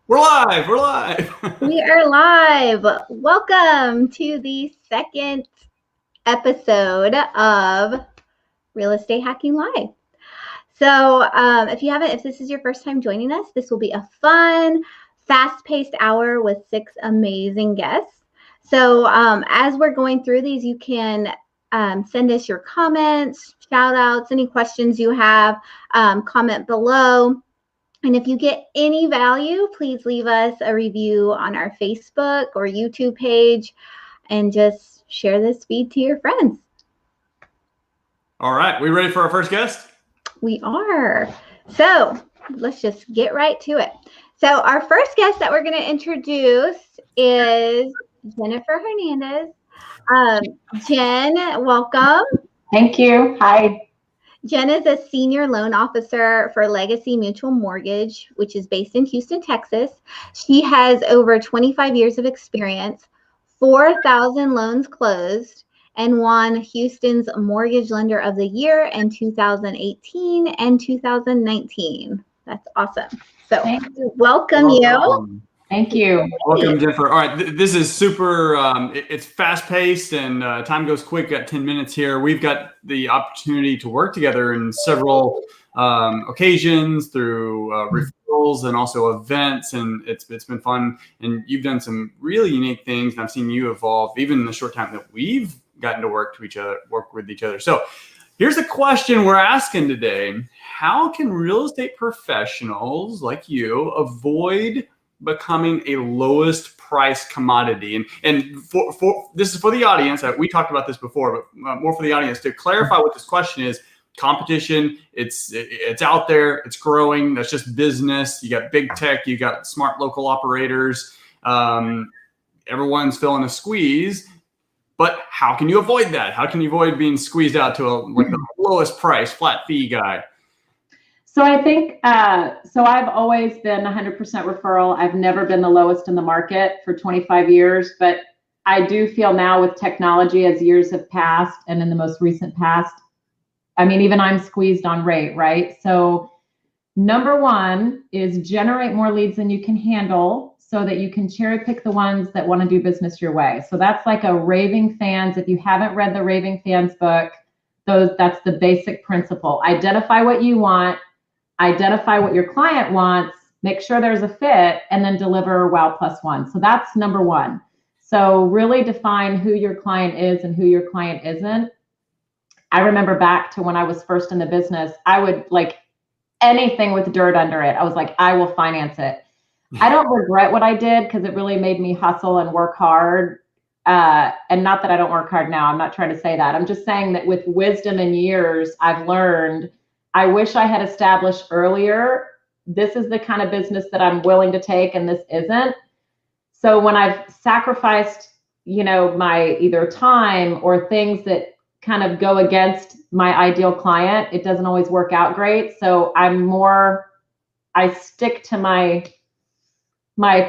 We're live. We're live. We are live. Welcome to the second episode of Real Estate Hacking Live. So, if this is your first time joining us, this will be a fun, fast-paced hour with 6 amazing guests. So, as we're going through these, you can send us your comments, shout outs, any questions you have, comment below. And if you get any value, please leave us a review on our Facebook or YouTube page and just share this feed to your friends. All right. We ready for our first guest? We are. So let's just get right to it. So our first guest that we're going to introduce is Jennifer Hernandez. Jen, welcome. Thank you. Hi. Jen is a senior loan officer for Legacy Mutual Mortgage, which is based in Houston, Texas. She has over 25 years of experience, 4,000 loans closed, and won Houston's Mortgage Lender of the Year in 2018 and 2019. That's awesome. So welcome you. Thank you. Welcome, Jennifer. All right. This is super, it's fast paced and time goes quick. Got 10 minutes here. We've got the opportunity to work together in several occasions through referrals and also events. And it's been fun. And you've done some really unique things. And I've seen you evolve even in the short time that we've gotten to work with each other. So here's the question we're asking today. How can real estate professionals like you avoid becoming a lowest price commodity? And for this is for the audience. We talked about this before, but more for the audience to clarify what this question is. Competition, it's out there, it's growing. That's just business. You got big tech, you got smart local operators. Everyone's feeling a squeeze. But how can you avoid that? How can you avoid being squeezed out to the lowest price flat fee guy? So I think, so I've always been 100% referral. I've never been the lowest in the market for 25 years, but I do feel now with technology as years have passed and in the most recent past, I mean, even I'm squeezed on rate, right? So number one is generate more leads than you can handle so that you can cherry pick the ones that want to do business your way. So that's like a Raving Fans. If you haven't read the Raving Fans book, that's the basic principle. Identify what you want, identify what your client wants, make sure there's a fit, and then deliver wow plus one. So that's number one. So really define who your client is and who your client isn't. I remember back to when I was first in the business, I would like anything with dirt under it. I was like, I will finance it. I don't regret what I did because it really made me hustle and work hard. And not that I don't work hard now. I'm not trying to say that. I'm just saying that with wisdom and years, I've learned I wish I had established earlier, this is the kind of business that I'm willing to take and this isn't. So when I've sacrificed, my either time or things that kind of go against my ideal client, it doesn't always work out great. So I stick to my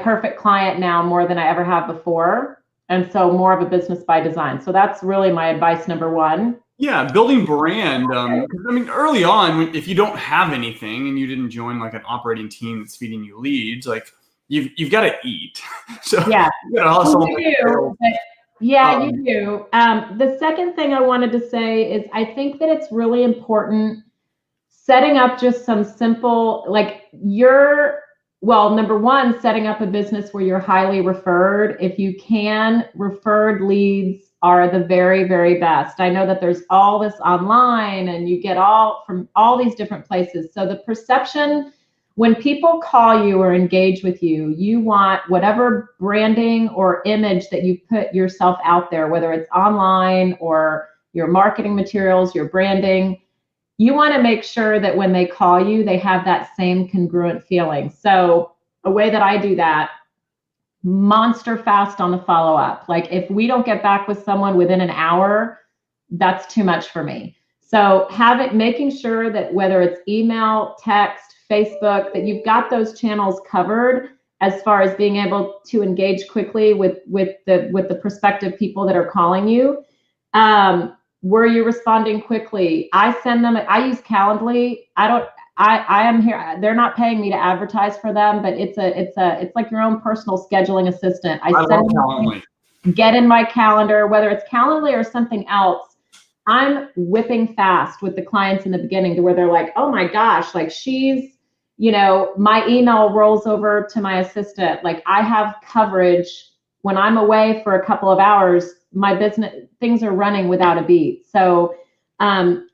perfect client now more than I ever have before. And so more of a business by design. So that's really my advice, number one. Yeah, building brand. Early on, if you don't have anything and you didn't join like an operating team that's feeding you leads, like you've got to eat. So yeah, you got to hustle. You do. The second thing I wanted to say is I think that it's really important setting up just some simple, number one, setting up a business where you're highly referred. If you can, referred leads are the very, very best. I know that there's all this online and you get all from all these different places. So the perception when people call you or engage with you, you want whatever branding or image that you put yourself out there, whether it's online or your marketing materials, your branding, you want to make sure that when they call you, they have that same congruent feeling. So a way that I do that, monster fast on the follow-up. Like if we don't get back with someone within an hour, that's too much for me. So making sure that whether it's email, text, Facebook, that you've got those channels covered as far as being able to engage quickly with the prospective people that are calling you. Were you responding quickly? I use Calendly. I am here. They're not paying me to advertise for them, but it's like your own personal scheduling assistant. I send them, get in my calendar, whether it's Calendly or something else. I'm whipping fast with the clients in the beginning to where they're like, oh my gosh, like she's, my email rolls over to my assistant. Like I have coverage when I'm away for a couple of hours, my business, things are running without a beat. So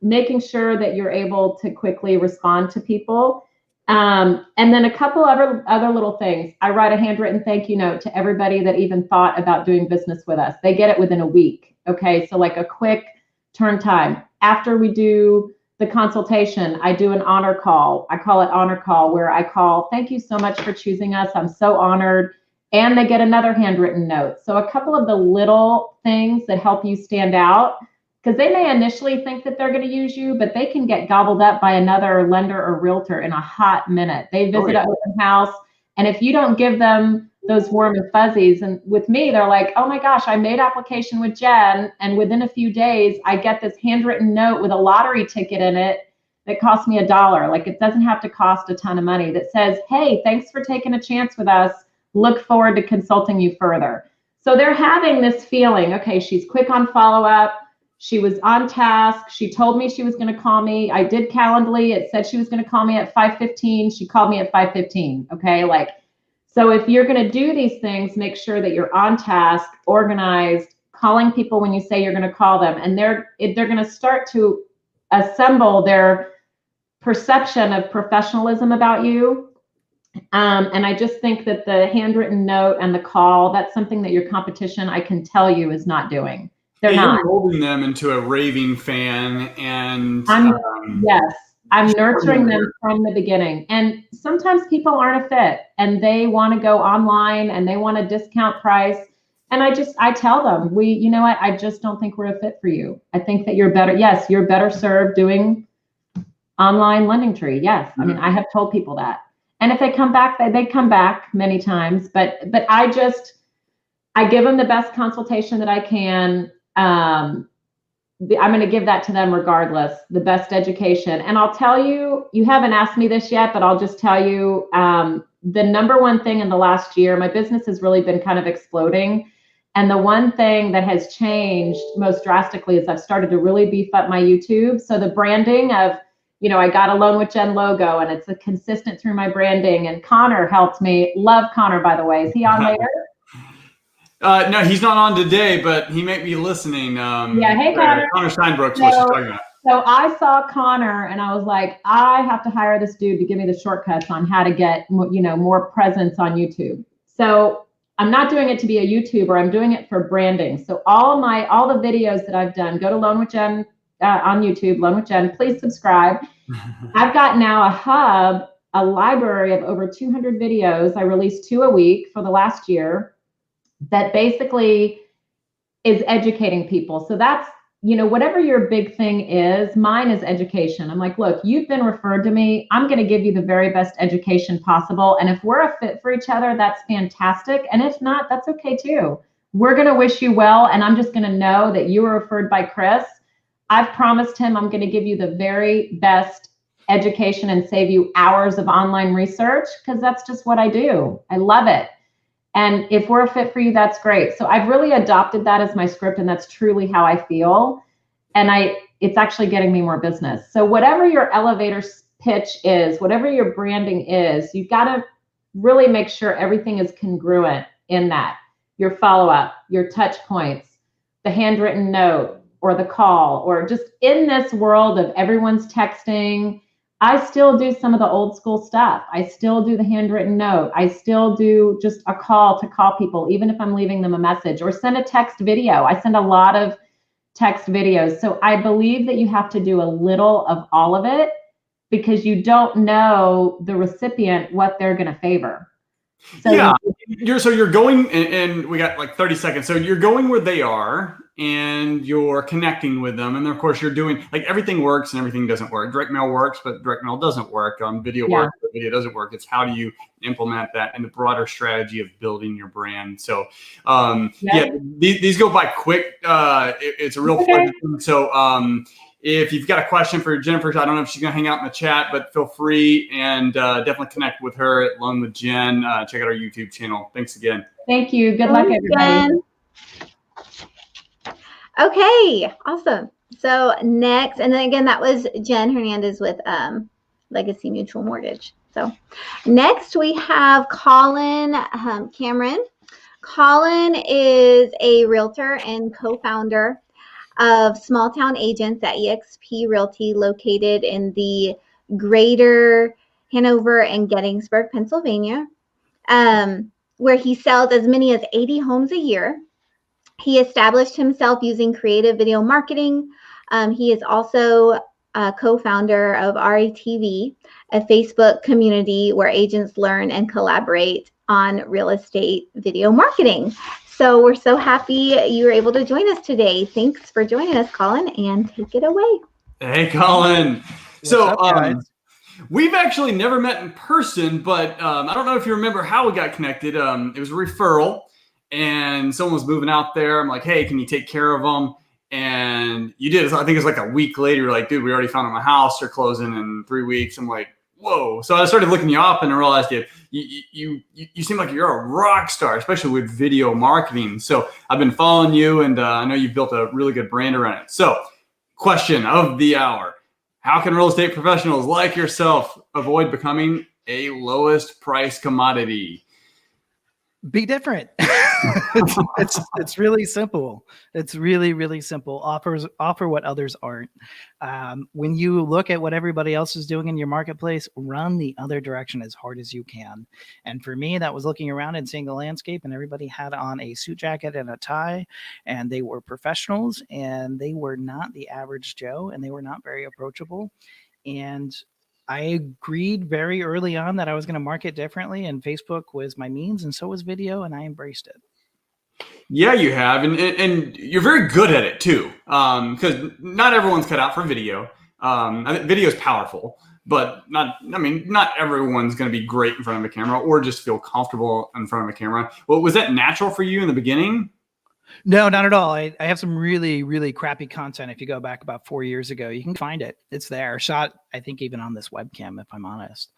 making sure that you're able to quickly respond to people. And then a couple other little things. I write a handwritten thank you note to everybody that even thought about doing business with us. They get it within a week. Okay, so like a quick turn time. After we do the consultation, I do an honor call. I call it honor call, where I call, thank you so much for choosing us. I'm so honored. And they get another handwritten note. So a couple of the little things that help you stand out, because they may initially think that they're going to use you, but they can get gobbled up by another lender or realtor in a hot minute. They visit an open house, and if you don't give them those warm and fuzzies, and with me, they're like, oh my gosh, I made application with Jen, and within a few days, I get this handwritten note with a lottery ticket in it that cost me $1. Like it doesn't have to cost a ton of money, that says, hey, thanks for taking a chance with us. Look forward to consulting you further. So they're having this feeling, okay, she's quick on follow-up. She was on task. She told me she was going to call me. I did Calendly. It said she was going to call me at 5:15. She called me at 5:15. Okay. Like, so if you're going to do these things, make sure that you're on task, organized, calling people when you say you're going to call them. And they're going to start to assemble their perception of professionalism about you. And I just think that the handwritten note and the call, that's something that your competition, I can tell you, is not doing. They're not. You're molding them into a raving fan, and yes, I'm nurturing them from the beginning. And sometimes people aren't a fit, and they want to go online and they want a discount price. And I tell them, you know what? I just don't think we're a fit for you. I think that you're better. Yes, you're better served doing online lending tree. Yes, I mean, I have told people that. And if they come back, they come back many times. But I give them the best consultation that I can. I'm going to give that to them regardless, the best education. And I'll tell you, you haven't asked me this yet, but I'll just tell you, the number one thing in the last year, my business has really been kind of exploding. And the one thing that has changed most drastically is I've started to really beef up my YouTube. So the branding of, I got a Loan with Jen logo, and it's consistent through my branding. And Connor helped me. Love Connor, by the way. Is he on later? No, he's not on today, but he may be listening. Yeah, hey, Connor. Connor Steinbrook's what she's talking about. So I saw Connor, and I was like, I have to hire this dude to give me the shortcuts on how to get, more presence on YouTube. So I'm not doing it to be a YouTuber. I'm doing it for branding. So all the videos that I've done, go to Loan with Jen on YouTube, Loan with Jen. Please subscribe. I've got now a hub, a library of over 200 videos. I release 2 a week for the last year. That basically is educating people. So that's, whatever your big thing is, mine is education. I'm like, look, you've been referred to me. I'm going to give you the very best education possible. And if we're a fit for each other, that's fantastic. And if not, that's okay too. We're going to wish you well. And I'm just going to know that you were referred by Chris. I've promised him I'm going to give you the very best education and save you hours of online research, because that's just what I do. I love it. And if we're a fit for you, that's great. So I've really adopted that as my script, and that's truly how I feel. And it's actually getting me more business. So whatever your elevator pitch is, whatever your branding is, you've got to really make sure everything is congruent in that. Your follow-up, your touch points, the handwritten note or the call, or just in this world of everyone's texting, I still do some of the old school stuff. I still do the handwritten note. I still do just a call to call people, even if I'm leaving them a message, or send a text video. I send a lot of text videos. So I believe that you have to do a little of all of it, because you don't know the recipient, what they're going to favor. So yeah, you're going, and we got like 30 seconds. So you're going where they are, and you're connecting with them. And then of course you're doing, like, everything works and everything doesn't work. Direct mail works, but direct mail doesn't work. Video works, but video doesn't work. It's how do you implement that in the broader strategy of building your brand. So these go by quick. It's a real pleasure. So if you've got a question for Jennifer, I don't know if she's going to hang out in the chat, but feel free and definitely connect with her at Loan with Jen. Check out our YouTube channel. Thanks again. Thank you. Good luck, everybody. Okay, awesome. So next, and then again, that was Jen Hernandez with Legacy Mutual Mortgage. So next we have Colin Cameron. Colin is a realtor and co-founder of Small Town Agents at eXp Realty, located in the greater Hanover and Gettysburg, Pennsylvania, where he sells as many as 80 homes a year. He established himself using creative video marketing. He is also a co-founder of RETV, a Facebook community where agents learn and collaborate on real estate video marketing. So we're so happy you were able to join us today. Thanks for joining us, Colin, and take it away. Hey, Colin. So up, guys? We've actually never met in person, but I don't know if you remember how we got connected. It was a referral. And someone was moving out there. I'm like, hey, can you take care of them? And you did. I think it's like a week later. You're like, dude, we already found them a house. They're closing in 3 weeks. I'm like, whoa. So I started looking you up and I realized you seem like you're a rock star, especially with video marketing. So I've been following you, and I know you've built a really good brand around it. So question of the hour: how can real estate professionals like yourself avoid becoming a lowest price commodity? Be different. It's really simple. It's really simple. Offer what others aren't. When you look at what everybody else is doing in your marketplace, run the other direction as hard as you can. And for me, that was looking around and seeing the landscape, and everybody had on a suit jacket and a tie, and they were professionals, and they were not the average Joe, and they were not very approachable. And I agreed very early on that I was going to market differently, and Facebook was my means, and so was video, and I embraced it. Yeah, you have, and you're very good at it too, because not everyone's cut out for video. I think video is powerful, but not everyone's going to be great in front of a camera or just feel comfortable in front of a camera. Well, was that natural for you in the beginning? No, not at all. I have some really crappy content. If you go back about 4 years ago, you can find it. It's there. Shot, I think, even on this webcam, if I'm honest.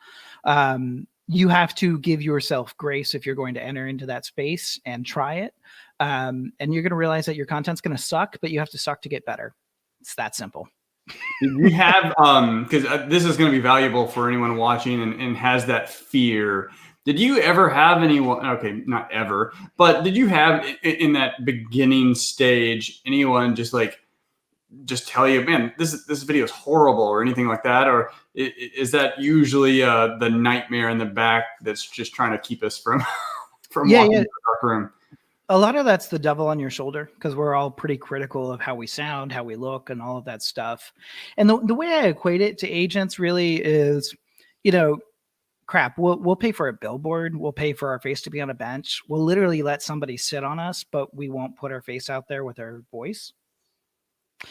You have to give yourself grace if you're going to enter into that space and try it. And you're going to realize that your content's going to suck, but you have to suck to get better. It's that simple. You have, because this is going to be valuable for anyone watching and has that fear. Did you ever have anyone, okay, not ever, but did you have in that beginning stage anyone just tell you, man, this video is horrible or anything like that? Or is that usually the nightmare in the back that's just trying to keep us from walking into the dark room? A lot of that's the devil on your shoulder, because we're all pretty critical of how we sound, how we look, and all of that stuff. And the way I equate it to agents really is, crap, we'll pay for a billboard. We'll pay for our face to be on a bench. We'll literally let somebody sit on us, but we won't put our face out there with our voice.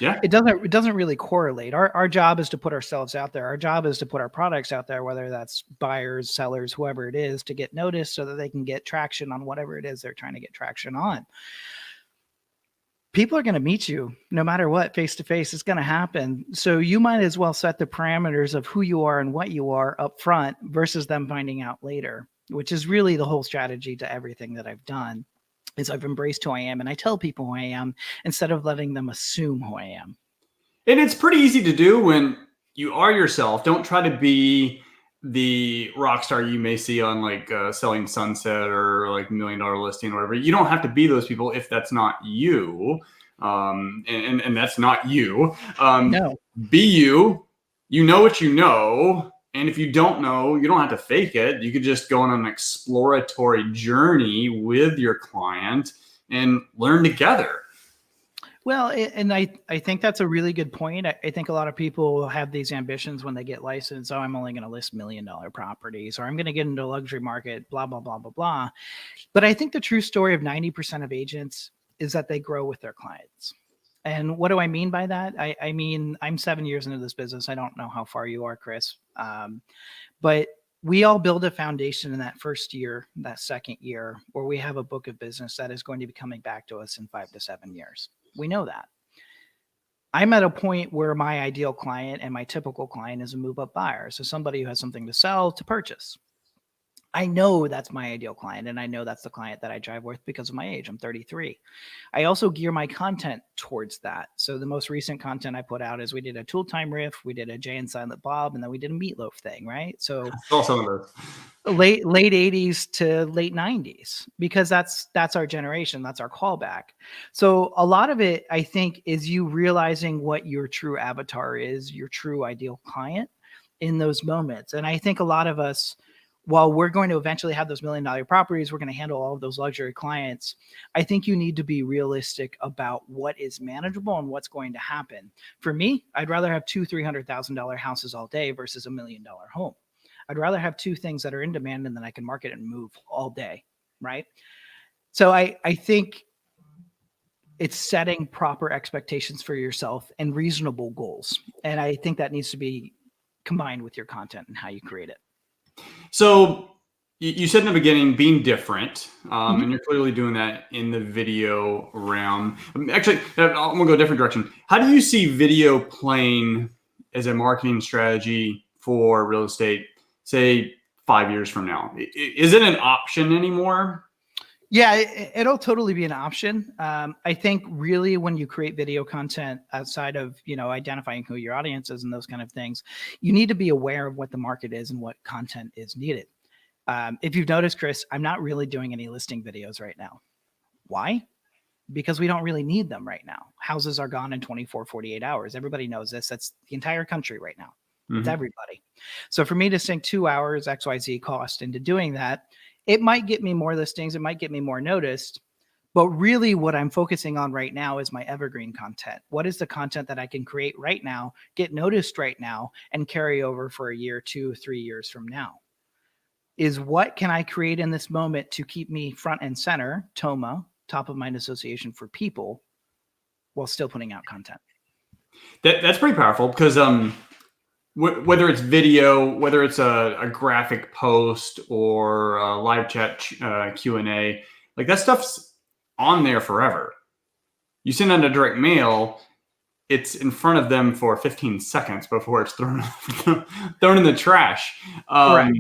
Yeah, it doesn't really correlate. Our job is to put ourselves out there. Our job is to put our products out there, whether that's buyers, sellers, whoever it is, to get noticed so that they can get traction on whatever it is they're trying to get traction on. People are going to meet you no matter what, face to face. It's going to happen. So you might as well set the parameters of who you are and what you are up front versus them finding out later, which is really the whole strategy to everything that I've done. Is I've embraced who I am, and I tell people who I am instead of letting them assume who I am. And it's pretty easy to do when you are yourself. Don't try to be the rock star you may see on Selling Sunset or like $1 Million Listing or whatever. You don't have to be those people if that's not you. And that's not you. No. Be you. You know what you know. And if you don't know, you don't have to fake it. You could just go on an exploratory journey with your client and learn together. Well, and I think that's a really good point. I think a lot of people have these ambitions when they get licensed. Oh, I'm only going to list $1 million properties, or I'm going to get into a luxury market, blah, blah, blah, blah, blah. But I think the true story of 90% of agents is that they grow with their clients. And what do I mean by that? I mean, I'm 7 years into this business. I don't know how far you are, Chris. But we all build a foundation in that first year, that second year, where we have a book of business that is going to be coming back to us in 5 to 7 years. We know that. I'm at a point where my ideal client and my typical client is a move-up buyer. So somebody who has something to sell to purchase. I know that's my ideal client, and I know that's the client that I drive with because of my age. I'm 33. I also gear my content towards that. So the most recent content I put out is we did a Tool Time riff, we did a Jay and Silent Bob, and then we did a Meatloaf thing, right? So Saw some of those. late 80s to late 90s, because that's our generation, that's our callback. So a lot of it, I think, is you realizing what your true avatar is, your true ideal client in those moments. And I think a lot of us, while we're going to eventually have those $1 million properties, we're going to handle all of those luxury clients. I think you need to be realistic about what is manageable and what's going to happen. For me, I'd rather have $200,000-$300,000 houses all day versus $1 million home. I'd rather have two things that are in demand and then I can market and move all day, right? So I think it's setting proper expectations for yourself and reasonable goals. And I think that needs to be combined with your content and how you create it. So you said in the beginning, being different, and you're clearly doing that in the video realm. Actually, I'm going to go a different direction. How do you see video playing as a marketing strategy for real estate, say 5 years from now? Is it an option anymore? Yeah, it'll totally be an option. I think really when you create video content outside of, identifying who your audience is and those kind of things, you need to be aware of what the market is and what content is needed. If you've noticed, Chris, I'm not really doing any listing videos right now. Why? Because we don't really need them right now. Houses are gone in 24, 48 hours. Everybody knows this. That's the entire country right now. It's everybody. So for me to sink 2 hours XYZ cost into doing that, it might get me more listings. It might get me more noticed. But really what I'm focusing on right now is my evergreen content. What is the content that I can create right now, get noticed right now, and carry over for a year, 2, 3 years from now? Is what can I create in this moment to keep me front and center, TOMA, top of mind association for people, while still putting out content? That's pretty powerful because whether it's video, whether it's a graphic post or a live chat Q&A, like that stuff's on there forever. You send out a direct mail, it's in front of them for 15 seconds before it's thrown in the trash. Right.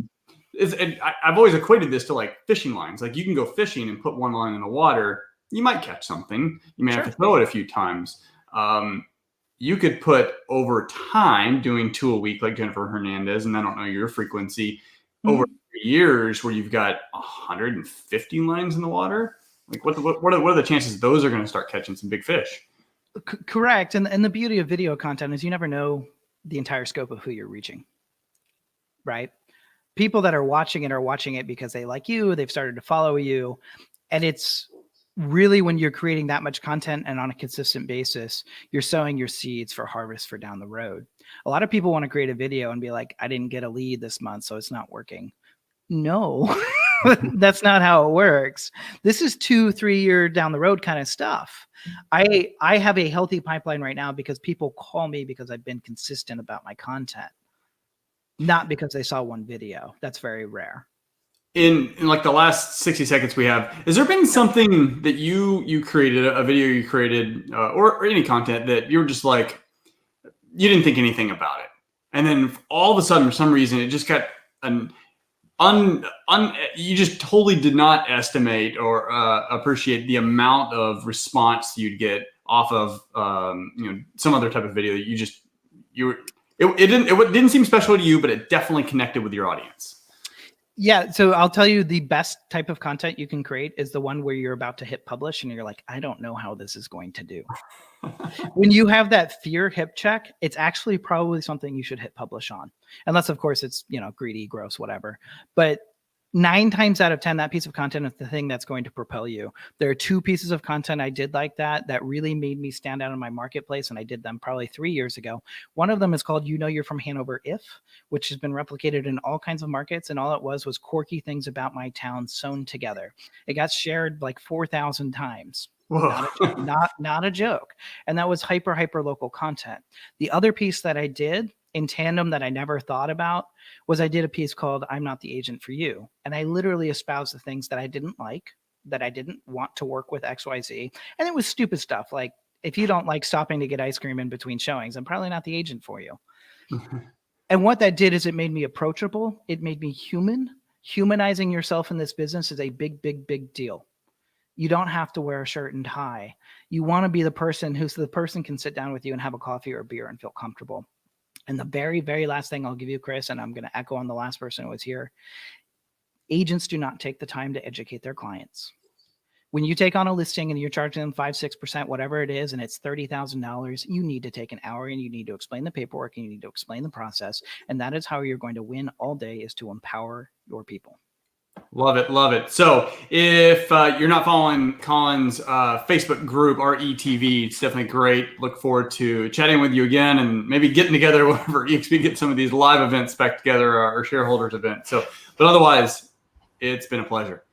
I've always equated this to like fishing lines. Like you can go fishing and put one line in the water. You might catch something. You may have to throw it a few times. You could put over time doing 2 a week like Jennifer Hernandez, and I don't know your frequency, over years where you've got 150 lines in the water. Like what are the chances those are going to start catching some big fish? Correct. And the beauty of video content is you never know the entire scope of who you're reaching, right? People that are watching it because they like you, they've started to follow you. And it's really when you're creating that much content and on a consistent basis, you're sowing your seeds for harvest for down the road. A lot of people want to create a video and be like, I didn't get a lead this month, so it's not working. No, that's not how it works. This is 2-3 year down the road kind of stuff. I have a healthy pipeline right now because people call me because I've been consistent about my content, not because they saw one video. That's very rare. In like the last 60 seconds we have, has there been something that you created, a video you created, or any content that you're just like, you didn't think anything about it, and then all of a sudden for some reason it just got you just totally did not estimate or appreciate the amount of response you'd get off of some other type of video that it didn't seem special to you, but it definitely connected with your audience. Yeah. So I'll tell you the best type of content you can create is the one where you're about to hit publish and you're like, I don't know how this is going to do. When you have that fear hip check, it's actually probably something you should hit publish on. Unless of course it's, greedy, gross, whatever. But 9 times out of 10, that piece of content is the thing that's going to propel you. There are 2 pieces of content I did like that really made me stand out in my marketplace, and I did them probably 3 years ago. One of them is called You're from Hanover If, which has been replicated in all kinds of markets, and all it was quirky things about my town sewn together. It got shared like 4,000 times. Not a joke. And that was hyper local content. The other piece that I did in tandem that I never thought about was I did a piece called I'm Not the Agent for You. And I literally espoused the things that I didn't like, that I didn't want to work with XYZ. And it was stupid stuff like If you don't like stopping to get ice cream in between showings, I'm probably not the agent for you. And what that did is it made me approachable. It made me human. Humanizing yourself in this business is a big, big, big deal. You don't have to wear a shirt and tie. You want to be the person who's the person can sit down with you and have a coffee or a beer and feel comfortable. And the very, very last thing I'll give you, Chris, and I'm going to echo on the last person who was here. Agents do not take the time to educate their clients. When you take on a listing and you're charging them 5-6%, whatever it is, and it's $30,000, you need to take an hour and you need to explain the paperwork and you need to explain the process. And that is how you're going to win all day, is to empower your people. Love it. Love it. So if you're not following Colin's Facebook group, RETV, it's definitely great. Look forward to chatting with you again and maybe getting together whenever EXP get some of these live events back together, or shareholders event. So, but otherwise, it's been a pleasure.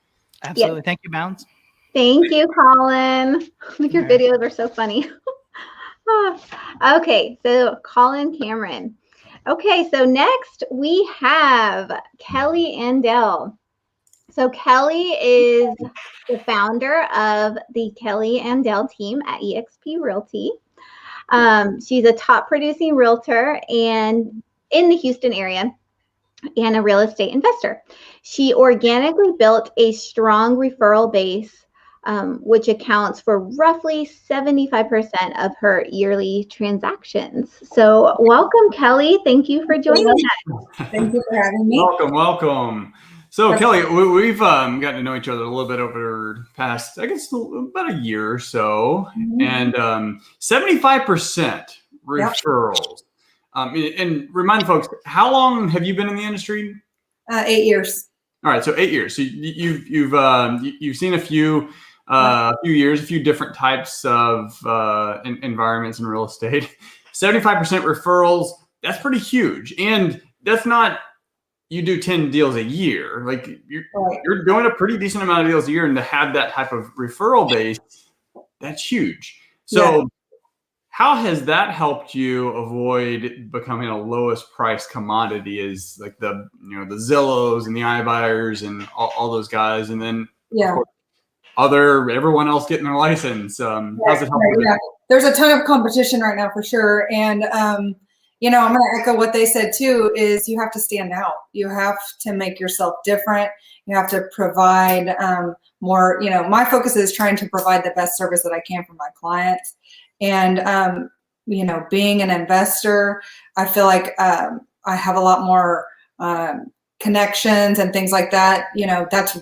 Absolutely. Yes. Thank you, Bounds. Thank you, Colin. Your videos are so funny. Okay, so Colin Cameron. Okay, so next we have Kelly Andel. So Kelly is the founder of the Kelly Andel team at eXp Realty. She's a top producing realtor and in the Houston area and a real estate investor. She organically built a strong referral base, which accounts for roughly 75% of her yearly transactions. So welcome, Kelly. Thank you for joining us. Thank you for having me. Welcome, welcome. So Kelly, we've gotten to know each other a little bit over the past, I guess, about a year or so, and 75% referrals. And remind folks, how long have you been in the industry? 8 years. All right, so 8 years. So you've seen a few years, a few different types of environments in real estate. 75% referrals. That's pretty huge, and that's not. You do 10 deals a year. Like you're doing a pretty decent amount of deals a year, and to have that type of referral base, that's huge. So how has that helped you avoid becoming a lowest price commodity, as like the Zillows and the iBuyers and all those guys, and then everyone else getting their license? How's it helped? There's a ton of competition right now for sure. And I'm going to echo what they said too, is you have to stand out. You have to make yourself different. You have to provide more, my focus is trying to provide the best service that I can for my clients. And, being an investor, I feel like I have a lot more connections and things like that. That's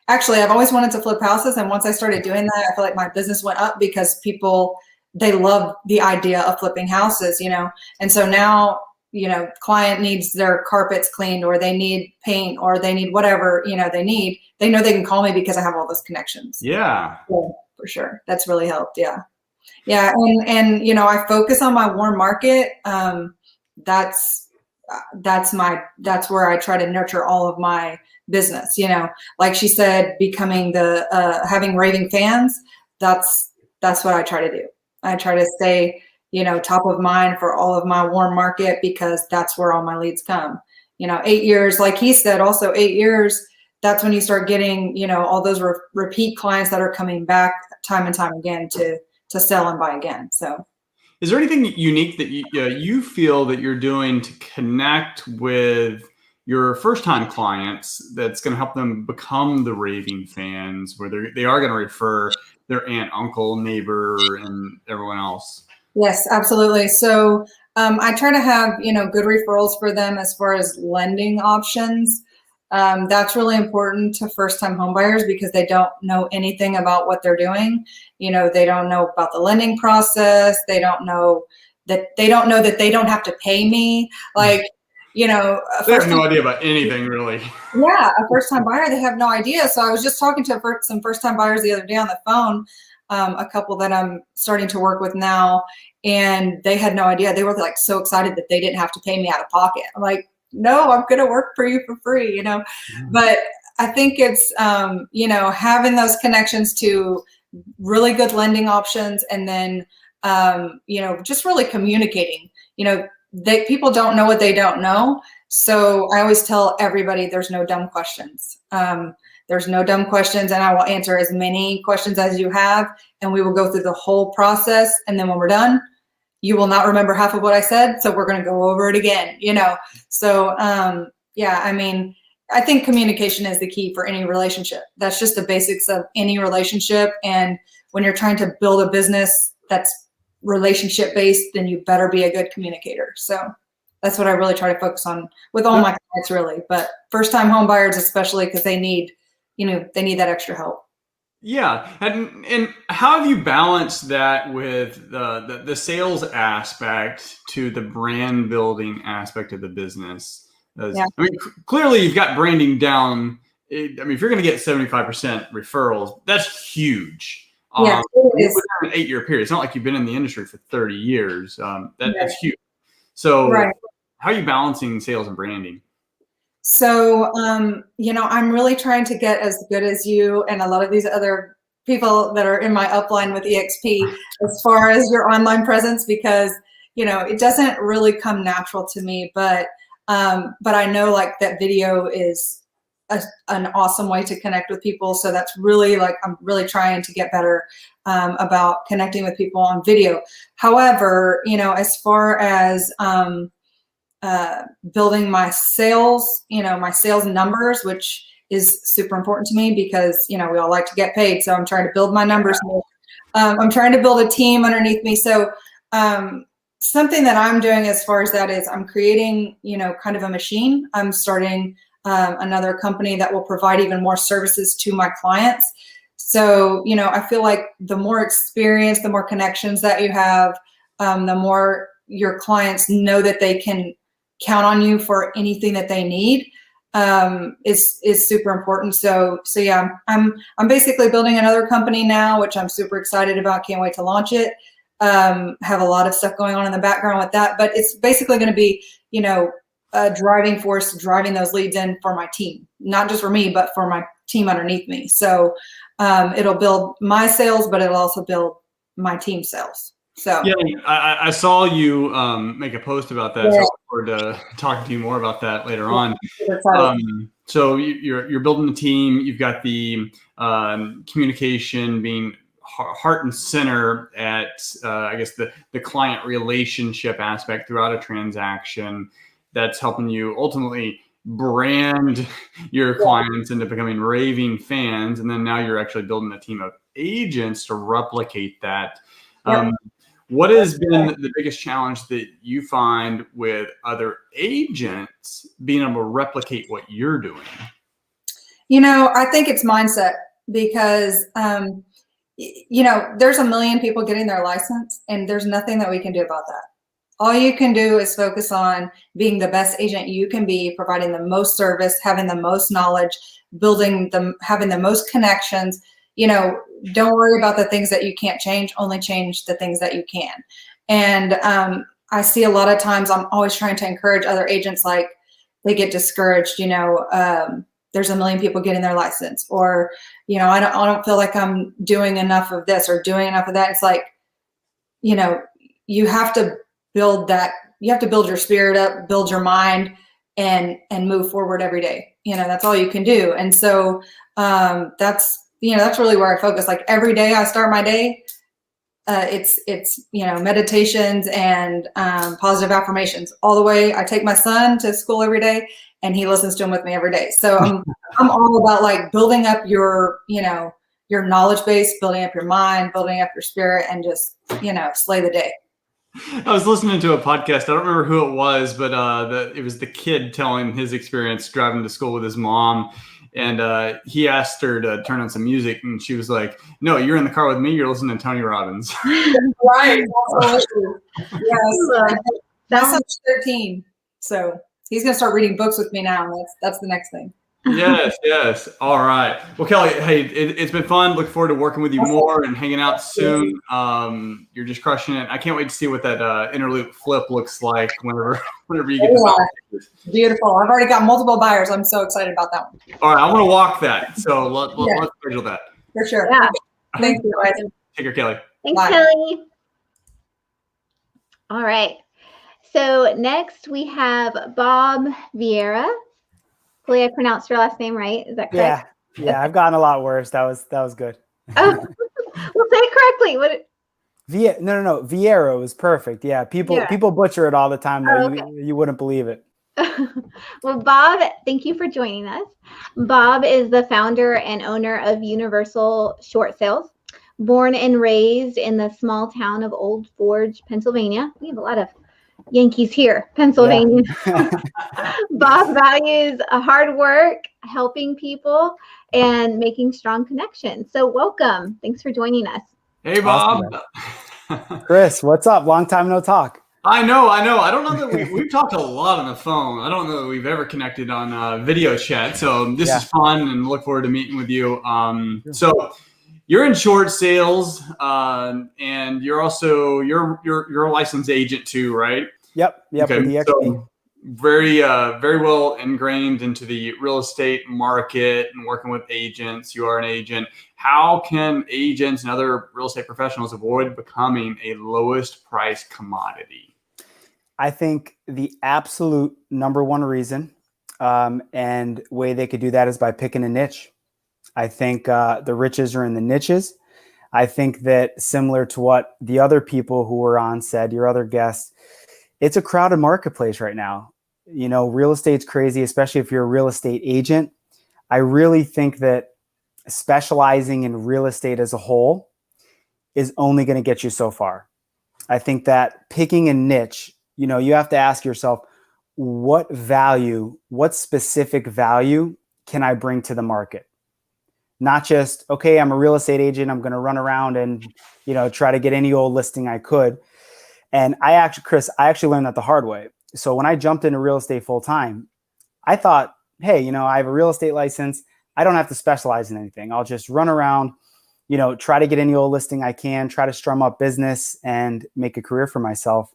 actually, I've always wanted to flip houses. And once I started doing that, I feel like my business went up because they love the idea of flipping houses, and so now, client needs their carpets cleaned, or they need paint, or they need whatever, they need, they know they can call me because I have all those connections. Yeah, for sure. That's really helped. Yeah. And I focus on my warm market. That's where I try to nurture all of my business, like she said, becoming having raving fans. That's what I try to do. I try to stay, top of mind for all of my warm market, because that's where all my leads come. 8 years, like he said, also 8 years, that's when you start getting, all those repeat clients that are coming back time and time again to sell and buy again. So is there anything unique that you feel that you're doing to connect with your first-time clients that's going to help them become the raving fans, where they are going to refer their aunt, uncle, neighbor, and everyone else? Yes, absolutely. So I try to have, good referrals for them as far as lending options. That's really important to first-time homebuyers, because they don't know anything about what they're doing. They don't know about the lending process. They don't know that they don't have to pay me. Like, they have no idea about anything, really. Yeah, a first-time buyer, they have no idea. So I was just talking to some first-time buyers the other day on the phone, a couple that I'm starting to work with now, and they had no idea. They were like so excited that they didn't have to pay me out of pocket. I'm like, no, I'm going to work for you for free, But I think it's, having those connections to really good lending options, and then, just really communicating. people don't know what they don't know. So I always tell everybody there's no dumb questions. There's no dumb questions, and I will answer as many questions as you have, and we will go through the whole process. And then when we're done, you will not remember half of what I said. So we're going to go over it again, So, yeah, I mean, I think communication is the key for any relationship. That's just the basics of any relationship. And when you're trying to build a business that's relationship based, then you better be a good communicator. So that's what I really try to focus on with all my clients, really. But first time home buyers, especially, because they need that extra help. Yeah. And how have you balanced that with the sales aspect to the brand building aspect of the business? Yeah. I mean, clearly you've got branding down. I mean, if you're going to get 75% referrals, that's huge. Yeah, it is. Within an 8-year period. It's not like you've been in the industry for 30 years. That's huge. So how are you balancing sales and branding? So, I'm really trying to get as good as you and a lot of these other people that are in my upline with EXP as far as your online presence, because, it doesn't really come natural to me, but I know like that video is an awesome way to connect with people. So that's really I'm really trying to get better about connecting with people on video. However, as far as building my sales, my sales numbers, which is super important to me because, we all like to get paid. So I'm trying to build my numbers. I'm trying to build a team underneath me. So something that I'm doing as far as that is I'm creating, kind of a machine. I'm starting another company that will provide even more services to my clients. So, I feel like the more experience, the more connections that you have, the more your clients know that they can count on you for anything that they need, is super important. So yeah, I'm basically building another company now, which I'm super excited about. Can't wait to launch it. Have a lot of stuff going on in the background with that, but it's basically going to be, a driving force, driving those leads in for my team, not just for me, but for my team underneath me. So it'll build my sales, but it'll also build my team sales. So yeah, I saw you make a post about that. So I look forward to talking to you more about that later on. So you're building the team. You've got the communication being heart and center at I guess the client relationship aspect throughout a transaction. That's helping you ultimately brand your clients into becoming raving fans, and then now you're actually building a team of agents to replicate that. What has been the biggest challenge that you find with other agents being able to replicate what you're doing? I think it's mindset because, there's a million people getting their license and there's nothing that we can do about that. All you can do is focus on being the best agent you can be, providing the most service, having the most knowledge, having the most connections. Don't worry about the things that you can't change, only change the things that you can. And I see a lot of times I'm always trying to encourage other agents, like they get discouraged, there's a million people getting their license, or, I don't feel like I'm doing enough of this or doing enough of that. It's like, you have to build that. You have to build your spirit up, build your mind, and move forward every day. That's all you can do. And so that's really where I focus. Like every day I start my day, it's meditations and positive affirmations all the way. I take my son to school every day and he listens to them with me every day. So I'm all about like building up your knowledge base, building up your mind, building up your spirit, and just, slay the day. I was listening to a podcast. I don't remember who it was, but it was the kid telling his experience driving to school with his mom. And he asked her to turn on some music, and she was like, "No, you're in the car with me. You're listening to Tony Robbins." Right. Yes. That's 13. So he's going to start reading books with me now. That's the next thing. Yes. All right. Well, Kelly, hey, it's been fun. Look forward to working with you more and hanging out soon. You're just crushing it. I can't wait to see what that inner loop flip looks like whenever you get to Beautiful. I've already got multiple buyers. I'm so excited about that one. All right. I want to walk that. So let's schedule that. For sure. Yeah. Thank you. Take care, Kelly. Thanks, Bye. Kelly. All right. So next we have Bob Vieira. Hopefully I pronounced your last name right. Is that correct? Yeah. I've gotten a lot worse. That was good. Oh, well, say it correctly. What? No. Vieira was perfect. Yeah. People butcher it all the time though. Oh, okay. You wouldn't believe it. Well, Bob, thank you for joining us. Bob is the founder and owner of Universal Short Sales. Born and raised in the small town of Old Forge, Pennsylvania. We have a lot of Yankees here, Pennsylvania. Yeah. Bob values hard work, helping people, and making strong connections. So welcome. Thanks for joining us. Hey, Bob. Awesome. Chris, what's up? Long time no talk. I know. I don't know that we've talked a lot on the phone. I don't know that we've ever connected on video chat. So this is fun, and look forward to meeting with you. So you're in short sales, and you're also you're a licensed agent too, right? Yep. Okay. So very well ingrained into the real estate market and working with agents. You are an agent. How can agents and other real estate professionals avoid becoming a lowest price commodity? I think the absolute number one reason and way they could do that is by picking a niche. I think the riches are in the niches. I think that similar to what the other people who were on said, your other guests, it's a crowded marketplace right now. You know, real estate's crazy, especially if you're a real estate agent. I really think that specializing in real estate as a whole is only going to get you so far. I think that picking a niche, you know, you have to ask yourself, what specific value can I bring to the market? Not just, okay, I'm a real estate agent, I'm going to run around and, you know, try to get any old listing I could. And Chris, I actually learned that the hard way. So when I jumped into real estate full time, I thought, hey, you know, I have a real estate license. I don't have to specialize in anything. I'll just run around, you know, try to get any old listing I can, try to strum up business and make a career for myself.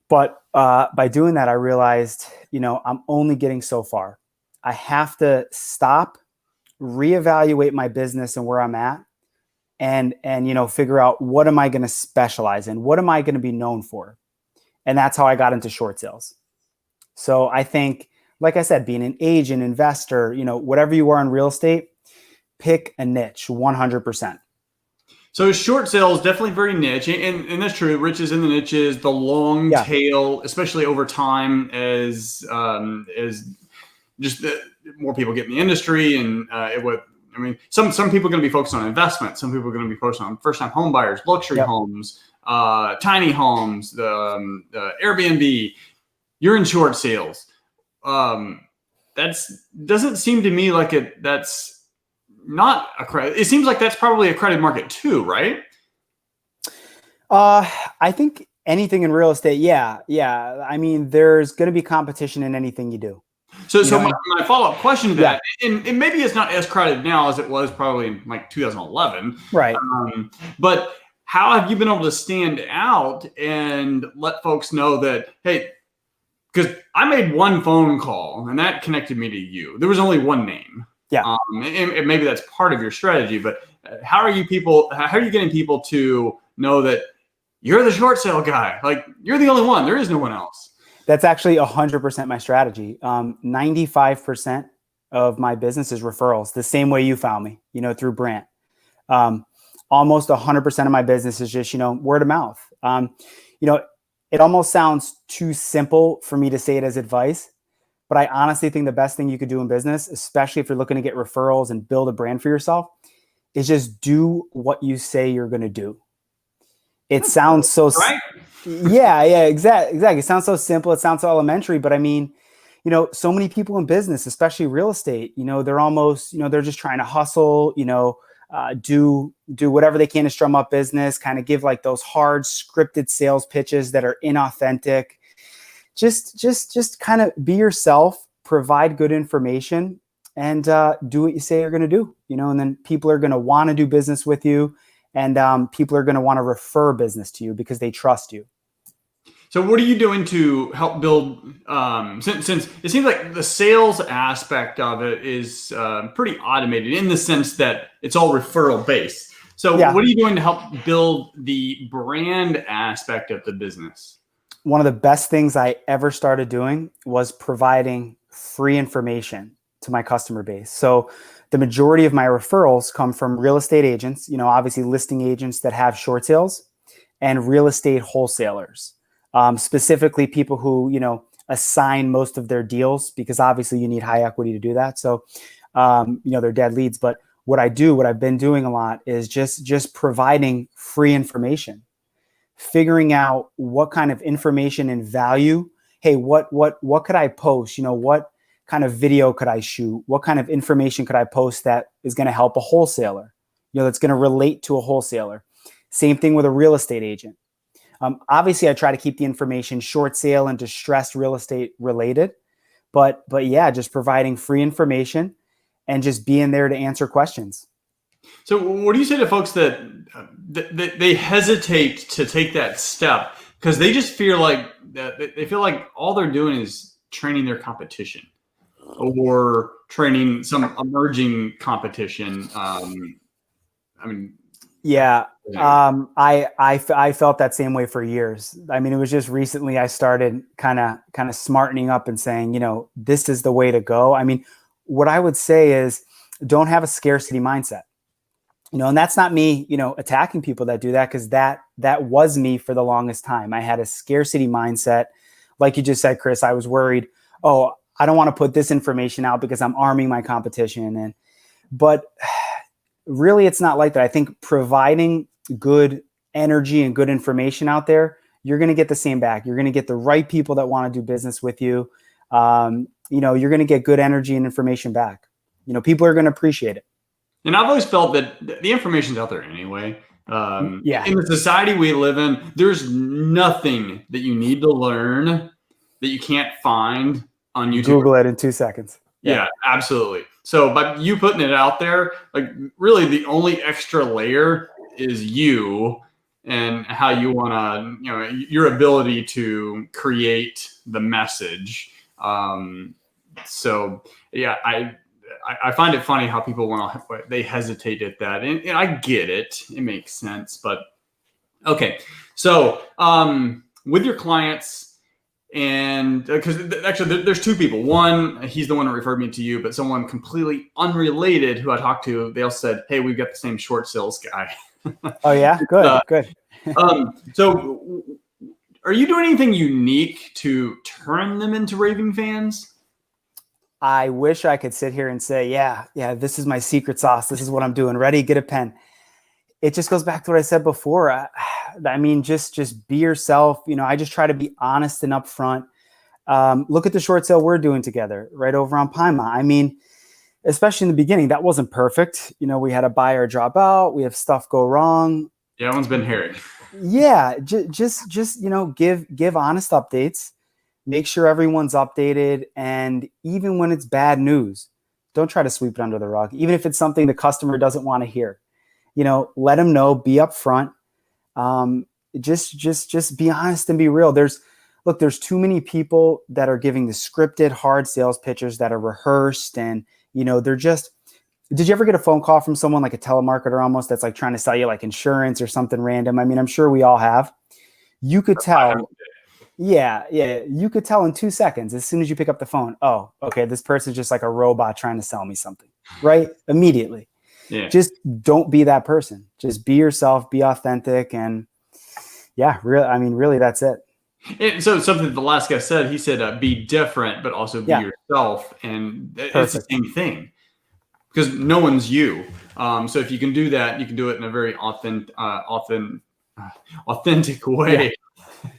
But by doing that, I realized, you know, I'm only getting so far. I have to stop, reevaluate my business and where I'm at, and you know, figure out what am I going to specialize in? What am I going to be known for? And that's how I got into short sales. So I think, like I said, being an agent, investor, you know, whatever you are in real estate, pick a niche 100%. So short sales definitely very niche, and that's true. Riches in the niches, the long tail, especially over time, as just more people get in the industry, and some people are going to be focused on investment. Some people are going to be focused on first-time home buyers, luxury homes, tiny homes, the Airbnb. You're in short sales. Doesn't seem to me like that's not a credit. It seems like that's probably a credit market too, right? I think anything in real estate, yeah. I mean, there's going to be competition in anything you do. So my follow-up question to that, and maybe it's not as crowded now as it was probably in like 2011, right? But how have you been able to stand out and let folks know that, hey, because I made one phone call and that connected me to you. There was only one name. Yeah. And maybe that's part of your strategy, but how are you getting people to know that you're the short sale guy? Like, you're the only one. There is no one else. That's actually 100% my strategy. 95% of my business is referrals, the same way you found me, you know, through Brant. Almost 100% of my business is just, you know, word of mouth. You know, it almost sounds too simple for me to say it as advice, but I honestly think the best thing you could do in business, especially if you're looking to get referrals and build a brand for yourself, is just do what you say you're going to do. It sounds so, right? Yeah, exactly. It sounds so simple. It sounds so elementary, but I mean, you know, so many people in business, especially real estate, you know, they're almost, you know, they're just trying to hustle, you know, do whatever they can to strum up business, kind of give like those hard scripted sales pitches that are inauthentic. Just kind of be yourself, provide good information, and do what you say you're going to do, you know, and then people are going to want to do business with you, and people are going to want to refer business to you because they trust you. So what are you doing to help build, since it seems like the sales aspect of it is pretty automated in the sense that it's all referral based. So what are you doing to help build the brand aspect of the business? one of the best things I ever started doing was providing free information to my customer base. So the majority of my referrals come from real estate agents, obviously listing agents that have short sales, and real estate wholesalers, specifically people who, assign most of their deals, because obviously you need high equity to do that. So, they're dead leads. But what I've been doing a lot is just providing free information, figuring out what kind of information and value. Hey, what could I post? What kind of video could I shoot? What kind of information could I post that is going to help a wholesaler? That's going to relate to a wholesaler. Same thing with a real estate agent. Obviously, I try to keep the information short sale and distressed real estate related, but yeah, just providing free information and just being there to answer questions. So what do you say to folks that they hesitate to take that step because they just feel like all they're doing is training their competition or training some emerging competition? Yeah. I felt that same way for years. I mean, it was just recently I started kind of smartening up and saying, this is the way to go. I mean, what I would say is don't have a scarcity mindset, and that's not me, attacking people that do that, because that was me for the longest time. I had a scarcity mindset. Like you just said, Chris, I was worried, oh, I don't want to put this information out because I'm arming my competition. But really, it's not like that. I think providing good energy and good information out there, you're going to get the same back. You're going to get the right people that want to do business with you. You're going to get good energy and information back. People are going to appreciate it. And I've always felt that the information's out there anyway. In the society we live in, there's nothing that you need to learn that you can't find on YouTube. Google it in 2 seconds. Yeah, absolutely. So by you putting it out there, like really the only extra layer is you and how you want to, your ability to create the message. So yeah, I find it funny how people they hesitate at that. And I get it. It makes sense. But okay. So with your clients, and because actually there's two people. One, he's the one that referred me to you, but someone completely unrelated who I talked to, they all said, hey, we've got the same short sales guy. Oh yeah, good, good. So are you doing anything unique to turn them into raving fans? I wish I could sit here and say, yeah, this is my secret sauce. This is what I'm doing. Ready? Get a pen. It just goes back to what I said before. I mean, just be yourself. I just try to be honest and upfront. Look at the short sale we're doing together right over on Pima. I mean, especially in the beginning, that wasn't perfect. We had a buyer drop out. We have stuff go wrong. Yeah, that one's been hairy. Yeah, just give honest updates. Make sure everyone's updated. And even when it's bad news, don't try to sweep it under the rug. Even if it's something the customer doesn't want to hear, let them know, be upfront. Just be honest and be real. There's too many people that are giving the scripted hard sales pitches that are rehearsed. And, did you ever get a phone call from someone like a telemarketer almost that's like trying to sell you like insurance or something random? I mean, I'm sure we all have. You could tell. Yeah. You could tell in 2 seconds, as soon as you pick up the phone, oh, okay, this person's just like a robot trying to sell me something, right? Immediately. Yeah. Just don't be that person. Just be yourself, be authentic. And yeah, really, that's it. And so something the last guy said, he said, be different, but also be yourself. And it's the same thing because no one's you. So if you can do that, you can do it in a very authentic way. Yeah.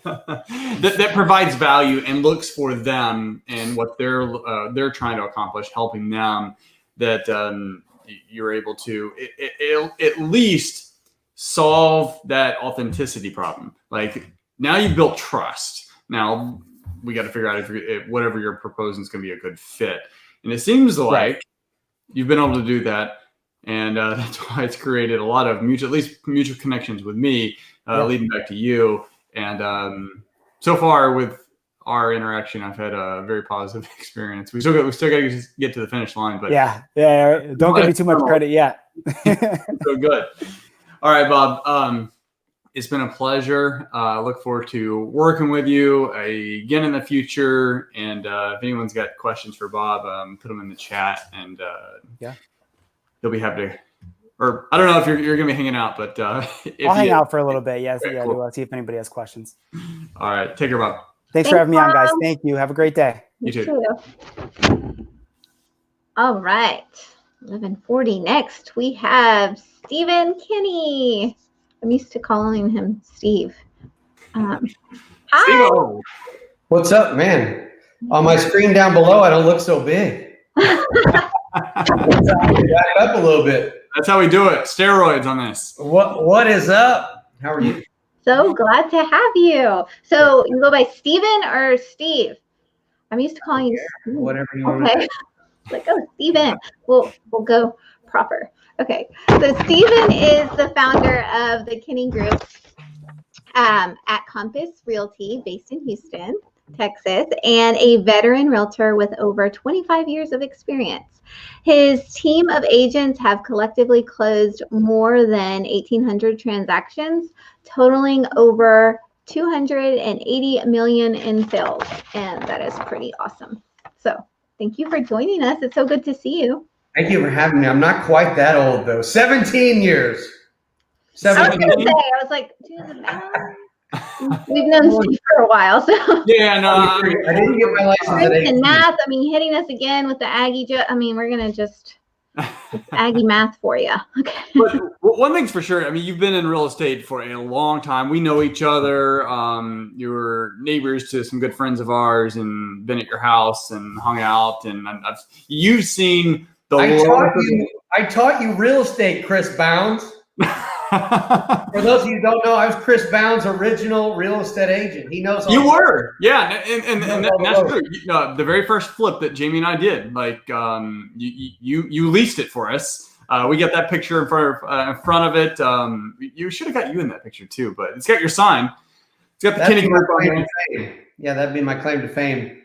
that provides value and looks for them and what they're trying to accomplish, helping them, that you're able to at least solve that authenticity problem. Like now you've built trust. Now we got to figure out if whatever you're proposing is going to be a good fit. And it seems like you've been able to do that. And that's why it's created a lot of mutual connections with me, leading back to you. And so far with our interaction, I've had a very positive experience. We still got to get to the finish line, but don't give me too much credit yet. So good. All right, Bob. It's been a pleasure. Look forward to working with you again in the future. And if anyone's got questions for Bob, put them in the chat, and he'll be happy to. Or I don't know if you're going to be hanging out, but I'll hang out for a little bit. Yes, Okay, yeah. cool. We'll see if anybody has questions. All right, take care, Bob. Thanks for having me on, guys. Thank you. Have a great day. You too. All right. 11:40. Next, we have Stephen Kinne. I'm used to calling him Steve. Hi. Steve-o. What's up, man? On my screen down below, I don't look so big. Back up a little bit. That's how we do it. Steroids on this. What is up? How are you? So glad to have you. So you go by Stephen or Steve? I'm used to calling you Steve. Whatever you want to Okay. do. Like, oh, Stephen. We'll go proper. Okay. So Stephen is the founder of the Kinne Group at Compass Realty, based in Houston, Texas, and a veteran realtor with over 25 years of experience. His team of agents have collectively closed more than 1,800 transactions, totaling over $280 million in sales, and that is pretty awesome. So thank you for joining us. It's so good to see you. Thank you for having me. I'm not quite that old, though. 17 years. I was 17. going to say, I was like, we've known Steve for a while, so. Yeah, no. I didn't get my license at And 18. math, I mean, hitting us again with the Aggie, I mean, we're going to just Aggie math for you. Okay. But one thing's for sure. I mean, you've been in real estate for a long time. We know each other. You were neighbors to some good friends of ours, and been at your house and hung out. And you've seen the. I taught you real estate, Chris Bounds. For those of you who don't know, I was Chris Bounds' original real estate agent. He knows all You the- were, yeah, and that's true. The very first flip that Jamie and I did, like, you leased it for us. We got that picture in front of it. You should have got you in that picture too, but it's got your sign. It's got the That'd Kinne be my Group on claim here. to fame. Yeah, that'd be my claim to fame,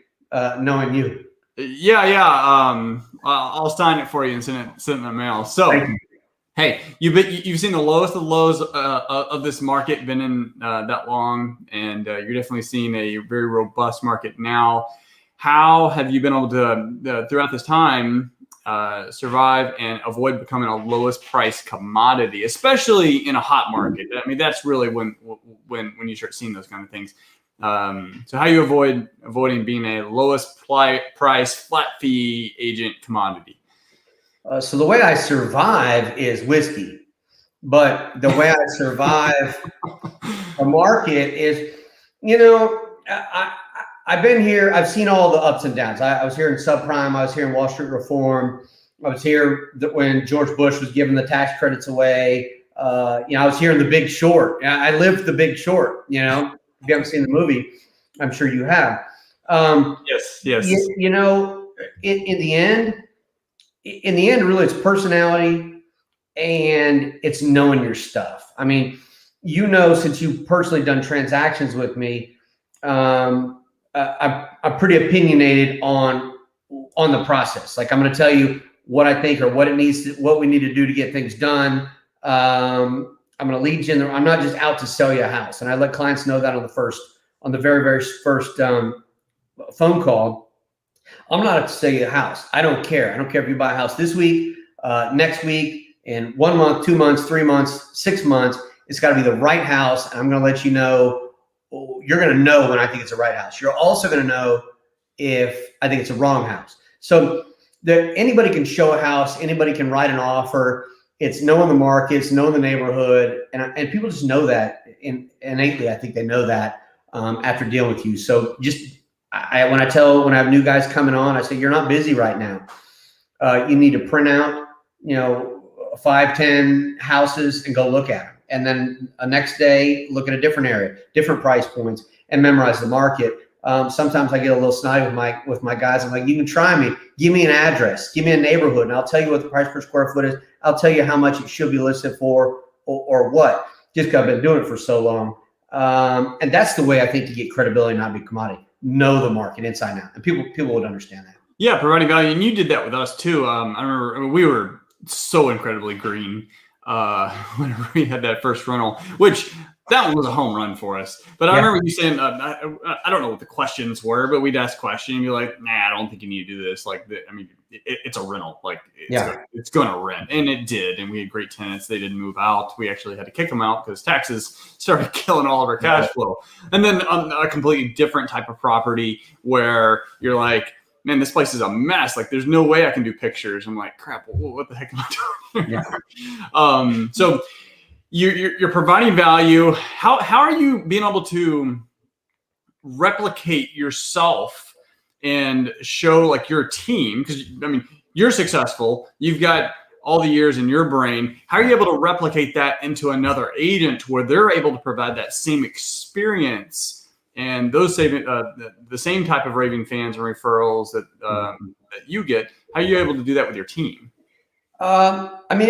knowing you. Yeah. I'll sign it for you and send it in the mail. So. Thank you. Hey, you've seen the lowest of the lows of this market, been in that long, and you're definitely seeing a very robust market now. How have you been able to, throughout this time, survive and avoid becoming a lowest price commodity, especially in a hot market? I mean, that's really when you start seeing those kind of things. So how you avoiding being a lowest price flat fee agent commodity? So the way I survive is whiskey, but the way I survive a market is, I've been here. I've seen all the ups and downs. I was here in subprime. I was here in Wall Street reform. I was here when George Bush was giving the tax credits away. I was here in The Big Short. I lived The Big Short. If you haven't seen the movie, I'm sure you have. Yes. In the end, really, it's personality and it's knowing your stuff. I mean, since you've personally done transactions with me, I'm pretty opinionated on the process. Like, I'm going to tell you what I think or what we need to do to get things done. I'm going to lead you in I'm not just out to sell you a house, and I let clients know that on the very, very first phone call. I'm not out to sell you a house. I don't care. I don't care if you buy a house this week, next week, in 1 month, 2 months, 3 months, 6 months. It's got to be the right house. And I'm going to let you know. You're going to know when I think it's the right house. You're also going to know if I think it's a wrong house. So anybody can show a house. Anybody can write an offer. It's knowing the markets, knowing the neighborhood. And people just know that innately. I think they know that after dealing with you. So when I have new guys coming on, I say, you're not busy right now. You need to print out, 5, 10 houses and go look at them. And then next day, look at a different area, different price points, and memorize the market. Sometimes I get a little snotty with my guys. I'm like, you can try me. Give me an address. Give me a neighborhood, and I'll tell you what the price per square foot is. I'll tell you how much it should be listed for or what, just because I've been doing it for so long. And that's the way I think you get credibility, not be commodity. Know the market inside and out, and people would understand that. Yeah, providing value, and you did that with us too. I remember we were so incredibly green. whenever we had that first rental, which that one was a home run for us. But I remember you saying, I don't know what the questions were, but we'd ask a question and be like, nah, I don't think you need to do this. Like, it's a rental. Like, it's going to rent. And it did. And we had great tenants. They didn't move out. We actually had to kick them out because taxes started killing all of our cash flow. And then on a completely different type of property where you're like, man, this place is a mess. Like, there's no way I can do pictures. I'm like, crap, what the heck am I doing here? So you're providing value. How are you being able to replicate yourself and show like your team? Because I mean, you're successful. You've got all the years in your brain. How are you able to replicate that into another agent where they're able to provide that same experience and those the same type of raving fans and referrals that you get? How are you able to do that with your team? I mean,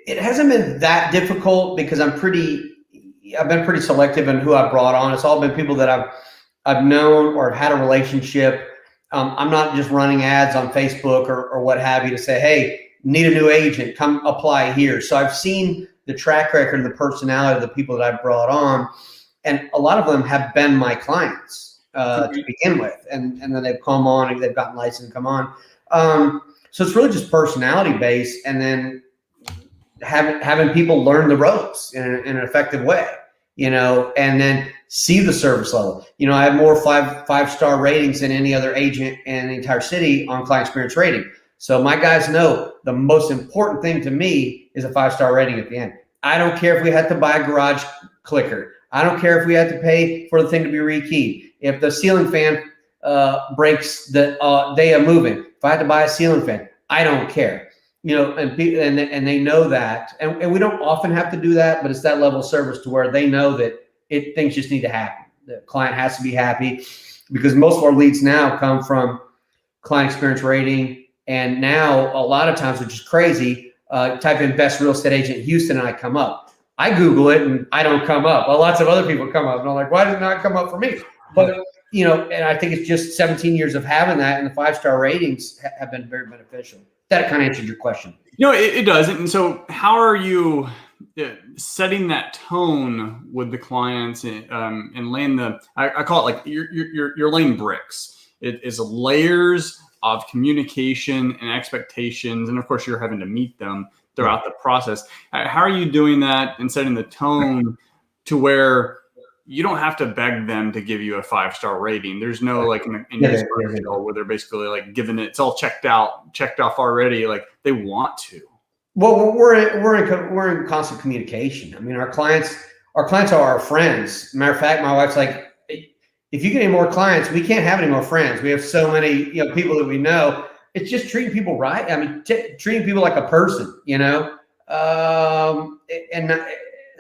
it hasn't been that difficult because I've been pretty selective in who I brought on. It's all been people that I've known or have had a relationship. I'm not just running ads on Facebook or what have you to say, hey, need a new agent, come apply here. So I've seen the track record and the personality of the people that I've brought on, and a lot of them have been my clients to begin with, and then they've come on and they've gotten licensed and come on. So it's really just personality based, and then having people learn the ropes in an effective way, and then see the service level. I have more five-star ratings than any other agent in the entire city on client experience rating. So my guys know the most important thing to me is a 5-star rating at the end. I don't care if we had to buy a garage clicker. I don't care if we had to pay for the thing to be rekeyed. If the ceiling fan breaks the day of moving, if I had to buy a ceiling fan, I don't care. And they know that, and we don't often have to do that, but it's that level of service to where they know that things just need to happen. The client has to be happy, because most of our leads now come from client experience rating, and now a lot of times, which is crazy, type in best real estate agent Houston and I come up. I Google it and I don't come up. Well, lots of other people come up, and I'm like, why did it not come up for me? But and I think it's just 17 years of having that, and the 5-star ratings have been very beneficial. That kind of answered your question. It does. And so how are you setting that tone with the clients and laying I call it like you're laying bricks. It is layers of communication and expectations. And of course, you're having to meet them throughout the process. How are you doing that and setting the tone to where you don't have to beg them to give you a 5-star rating? There's no like in where they're basically like giving it's all checked off already. Like they want to. Well, we're in constant communication. I mean, our clients are our friends. Matter of fact, my wife's like, if you get any more clients, we can't have any more friends. We have so many people that we know. It's just treating people right. I mean, treating people like a person. And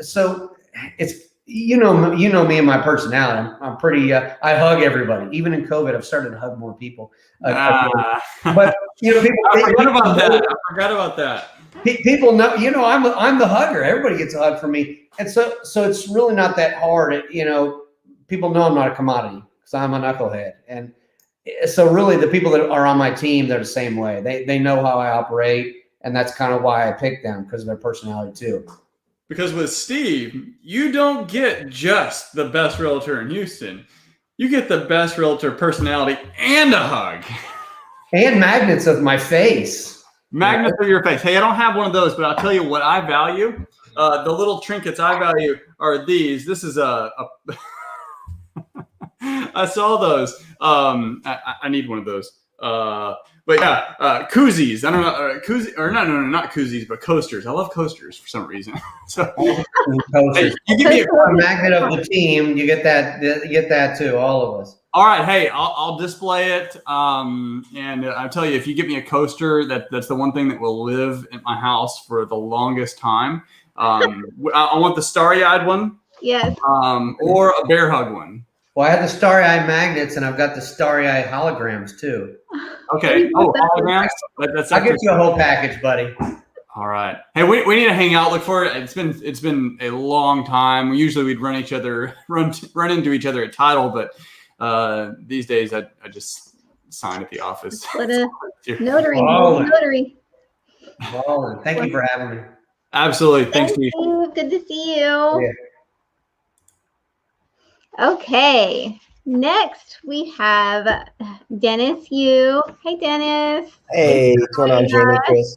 so it's. You know me and my personality. I'm pretty. I hug everybody. Even in COVID, I've started to hug more people. But people. I forgot about that. People know. I'm the hugger. Everybody gets a hug from me, and so it's really not that hard. People know I'm not a commodity because I'm a knucklehead, and so really the people that are on my team, they're the same way. They know how I operate, and that's kind of why I picked them, because of their personality too. Because with Steve, you don't get just the best realtor in Houston. You get the best realtor personality and a hug. And magnets of my face. Magnets of your face. Hey, I don't have one of those, but I'll tell you what I value. The little trinkets I value are these. This is I saw those. I need one of those. But yeah, koozies. I don't know, koozies or not koozies, but coasters. I love coasters for some reason. So hey, you give me a magnet of the team. You get that. You get that too. All of us. All right. Hey, I'll display it. And I'll tell you, if you get me a coaster, that's the one thing that will live in my house for the longest time. I want the starry-eyed one. Yes. Or a bear hug one. Well, I have the starry-eyed magnets, and I've got the starry-eyed holograms too. Okay. Oh, holograms. I'll get you a whole package, buddy. All right. Hey, we need to hang out. Look for it. It's been a long time. Usually we'd run into each other at Tidal, but these days I just sign at the office. What a notary. Notary. Thank you for having me. Absolutely. Thanks, Steve. Steve. Good to see you. Okay. Next, we have Dennis Yu. Hey, Dennis. Hey, what's going on, Jamie, Chris?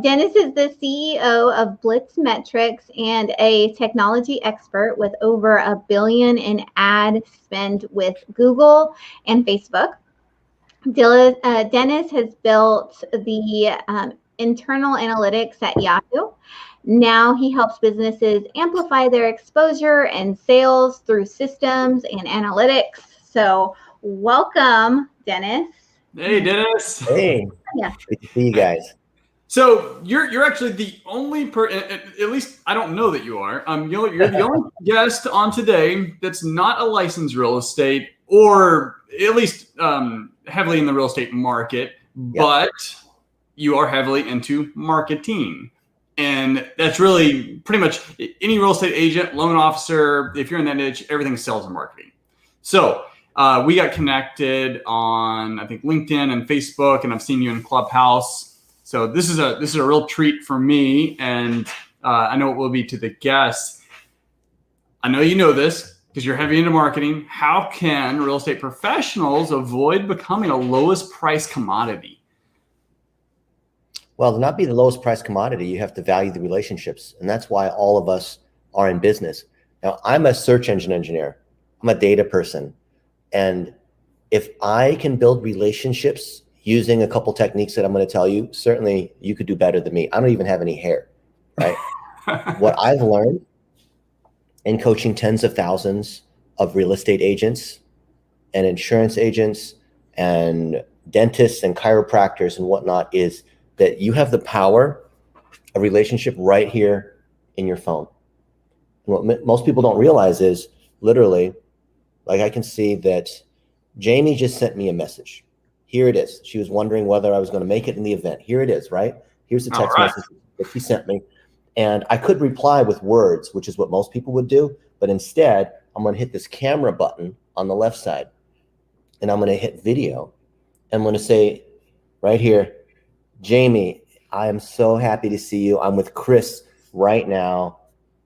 Dennis is the CEO of BlitzMetrics and a technology expert with over $1 billion in ad spend with Google and Facebook. Dennis has built the internal analytics at Yahoo. Now he helps businesses amplify their exposure and sales through systems and analytics. So welcome, Dennis. Hey, Dennis. Hey, Yeah. good to see you guys. So you're actually the only at least I don't know that you are. You're the only guest on today that's not a licensed real estate or at least heavily in the real estate market, but you are heavily into marketing. And that's really pretty much any real estate agent, loan officer, if you're in that niche, everything sells and marketing. So we got connected on, I think, LinkedIn and Facebook, and I've seen you in Clubhouse. So this is a real treat for me, and I know it will be to the guests. I know you know this because you're heavy into marketing. How can real estate professionals avoid becoming a lowest price commodity? Well, to not be the lowest price commodity, you have to value the relationships. And that's why all of us are in business. Now, I'm a search engine engineer. I'm a data person. And if I can build relationships using a couple techniques that I'm going to tell you, certainly you could do better than me. I don't even have any hair, right? What I've learned in coaching tens of thousands of real estate agents and insurance agents and dentists and chiropractors and whatnot is that you have the power of relationship right here in your phone. And what most people don't realize is literally, like I can see that Jamie just sent me a message. Here it is. She was wondering whether I was going to make it in the event. Here it is, right? Here's the text message that she sent me. And I could reply with words, which is what most people would do. But instead, I'm going to hit this camera button on the left side. And I'm going to hit video. And I'm going to say right here, Jamie, I am so happy to see you. I'm with Chris right now.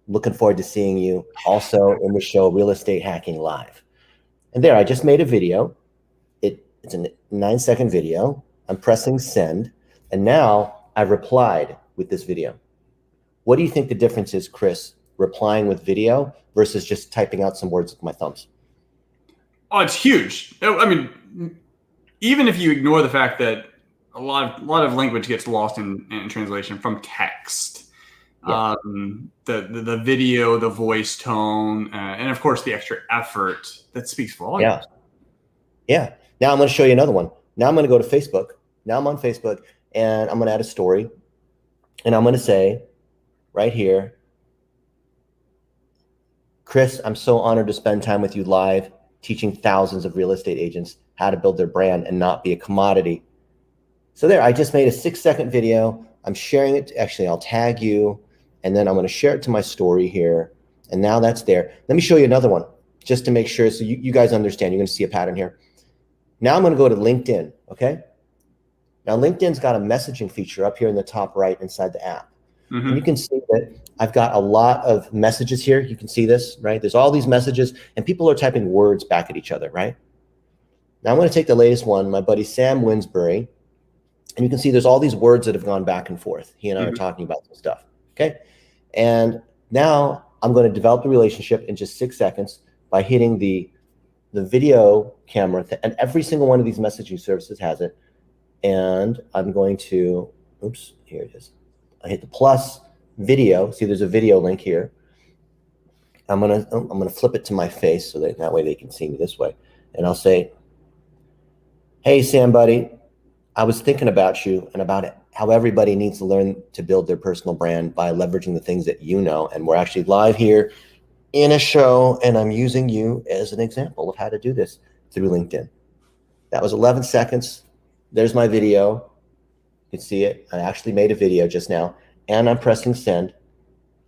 Looking forward to seeing you also in the show Real Estate Hacking Live. And there, I just made a video. It's a 9-second video. I'm pressing send. And now I've replied with this video. What do you think the difference is, Chris, replying with video versus just typing out some words with my thumbs? Oh, it's huge. I mean, even if you ignore the fact that a lot of language gets lost in translation from text. Yeah. The video, the voice tone, and of course the extra effort that speaks volumes. Yeah. Now I'm going to show you another one. Now I'm going to go to Facebook. Now I'm on Facebook and I'm going to add a story. And I'm going to say right here, Chris, I'm so honored to spend time with you live, teaching thousands of real estate agents how to build their brand and not be a commodity. So there, I just made a 6-second video. I'm sharing it. Actually, I'll tag you, and then I'm going to share it to my story here. And now that's there. Let me show you another one just to make sure so you guys understand. You're going to see a pattern here. Now I'm going to go to LinkedIn, okay? Now LinkedIn's got a messaging feature up here in the top right inside the app. Mm-hmm. And you can see that I've got a lot of messages here. You can see this, right? There's all these messages, and people are typing words back at each other, right? Now I'm going to take the latest one, my buddy Sam Winsbury. And you can see there's all these words that have gone back and forth. He and I are talking about some stuff, okay? And now I'm going to develop the relationship in just 6 seconds by hitting the video camera. And every single one of these messaging services has it. And I'm going to, oops, here it is. I hit the plus video. See, there's a video link here. I'm gonna flip it to my face so that way they can see me this way. And I'll say, hey, Sam, buddy. I was thinking about you and about how everybody needs to learn to build their personal brand by leveraging the things that you know. And we're actually live here in a show, and I'm using you as an example of how to do this through LinkedIn. That was 11 seconds. There's my video. You can see it. I actually made a video just now, and I'm pressing send,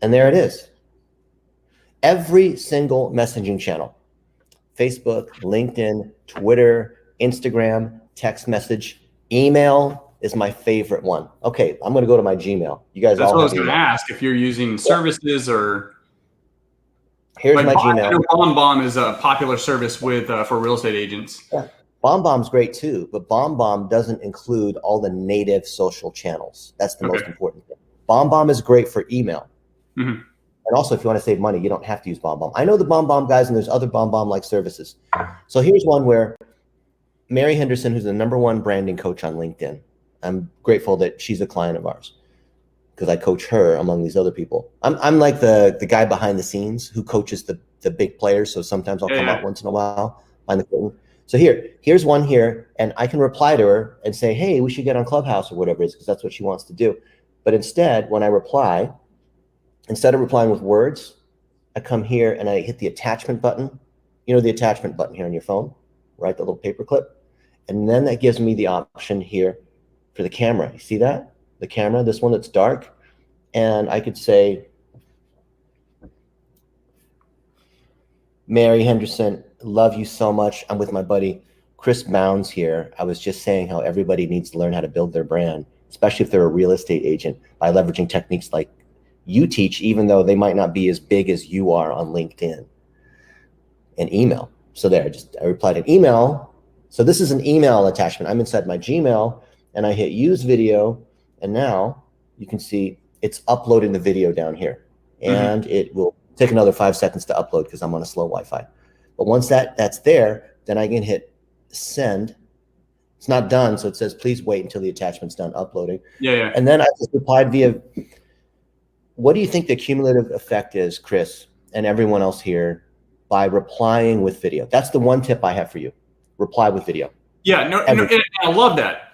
and there it is. Every single messaging channel, Facebook, LinkedIn, Twitter, Instagram, text message, email, is my favorite one. Okay, I'm going to go to my Gmail. You guys That's all what I was have going to email. ask, if you're using services or. Here's Like my I Gmail. know BombBomb is a popular service with for real estate agents. Yeah. BombBomb's great too, but BombBomb doesn't include all the native social channels. That's the most important thing. BombBomb is great for email. Mm-hmm. And also, if you want to save money, you don't have to use BombBomb. I know the BombBomb guys, and there's other BombBomb-like services. So here's one where Mary Henderson, who's the #1 branding coach on LinkedIn, I'm grateful that she's a client of ours because I coach her among these other people. I'm like the guy behind the scenes who coaches the big players. So sometimes I'll come out once in a while behind the curtain. So here's one here, and I can reply to her and say, hey, we should get on Clubhouse or whatever it is, because that's what she wants to do. But instead, when I reply, instead of replying with words, I come here and I hit the attachment button. You know, the attachment button here on your phone, right? The little paper clip. And then that gives me the option here for the camera. You see that? The camera, this one that's dark. And I could say, Mary Henderson, love you so much. I'm with my buddy Chris Bounds here. I was just saying how everybody needs to learn how to build their brand, especially if they're a real estate agent, by leveraging techniques like you teach, even though they might not be as big as you are on LinkedIn. And email. So there, I replied an email. So this is an email attachment. I'm inside my Gmail and I hit use video. And now you can see it's uploading the video down here. And it will take another 5 seconds to upload because I'm on a slow Wi-Fi. But once that's there, then I can hit send. It's not done, so it says please wait until the attachment's done uploading. Yeah. And then I just replied via. What do you think the cumulative effect is, Chris, and everyone else here, by replying with video? That's the one tip I have for you. Reply with video. Yeah, no, and I love that.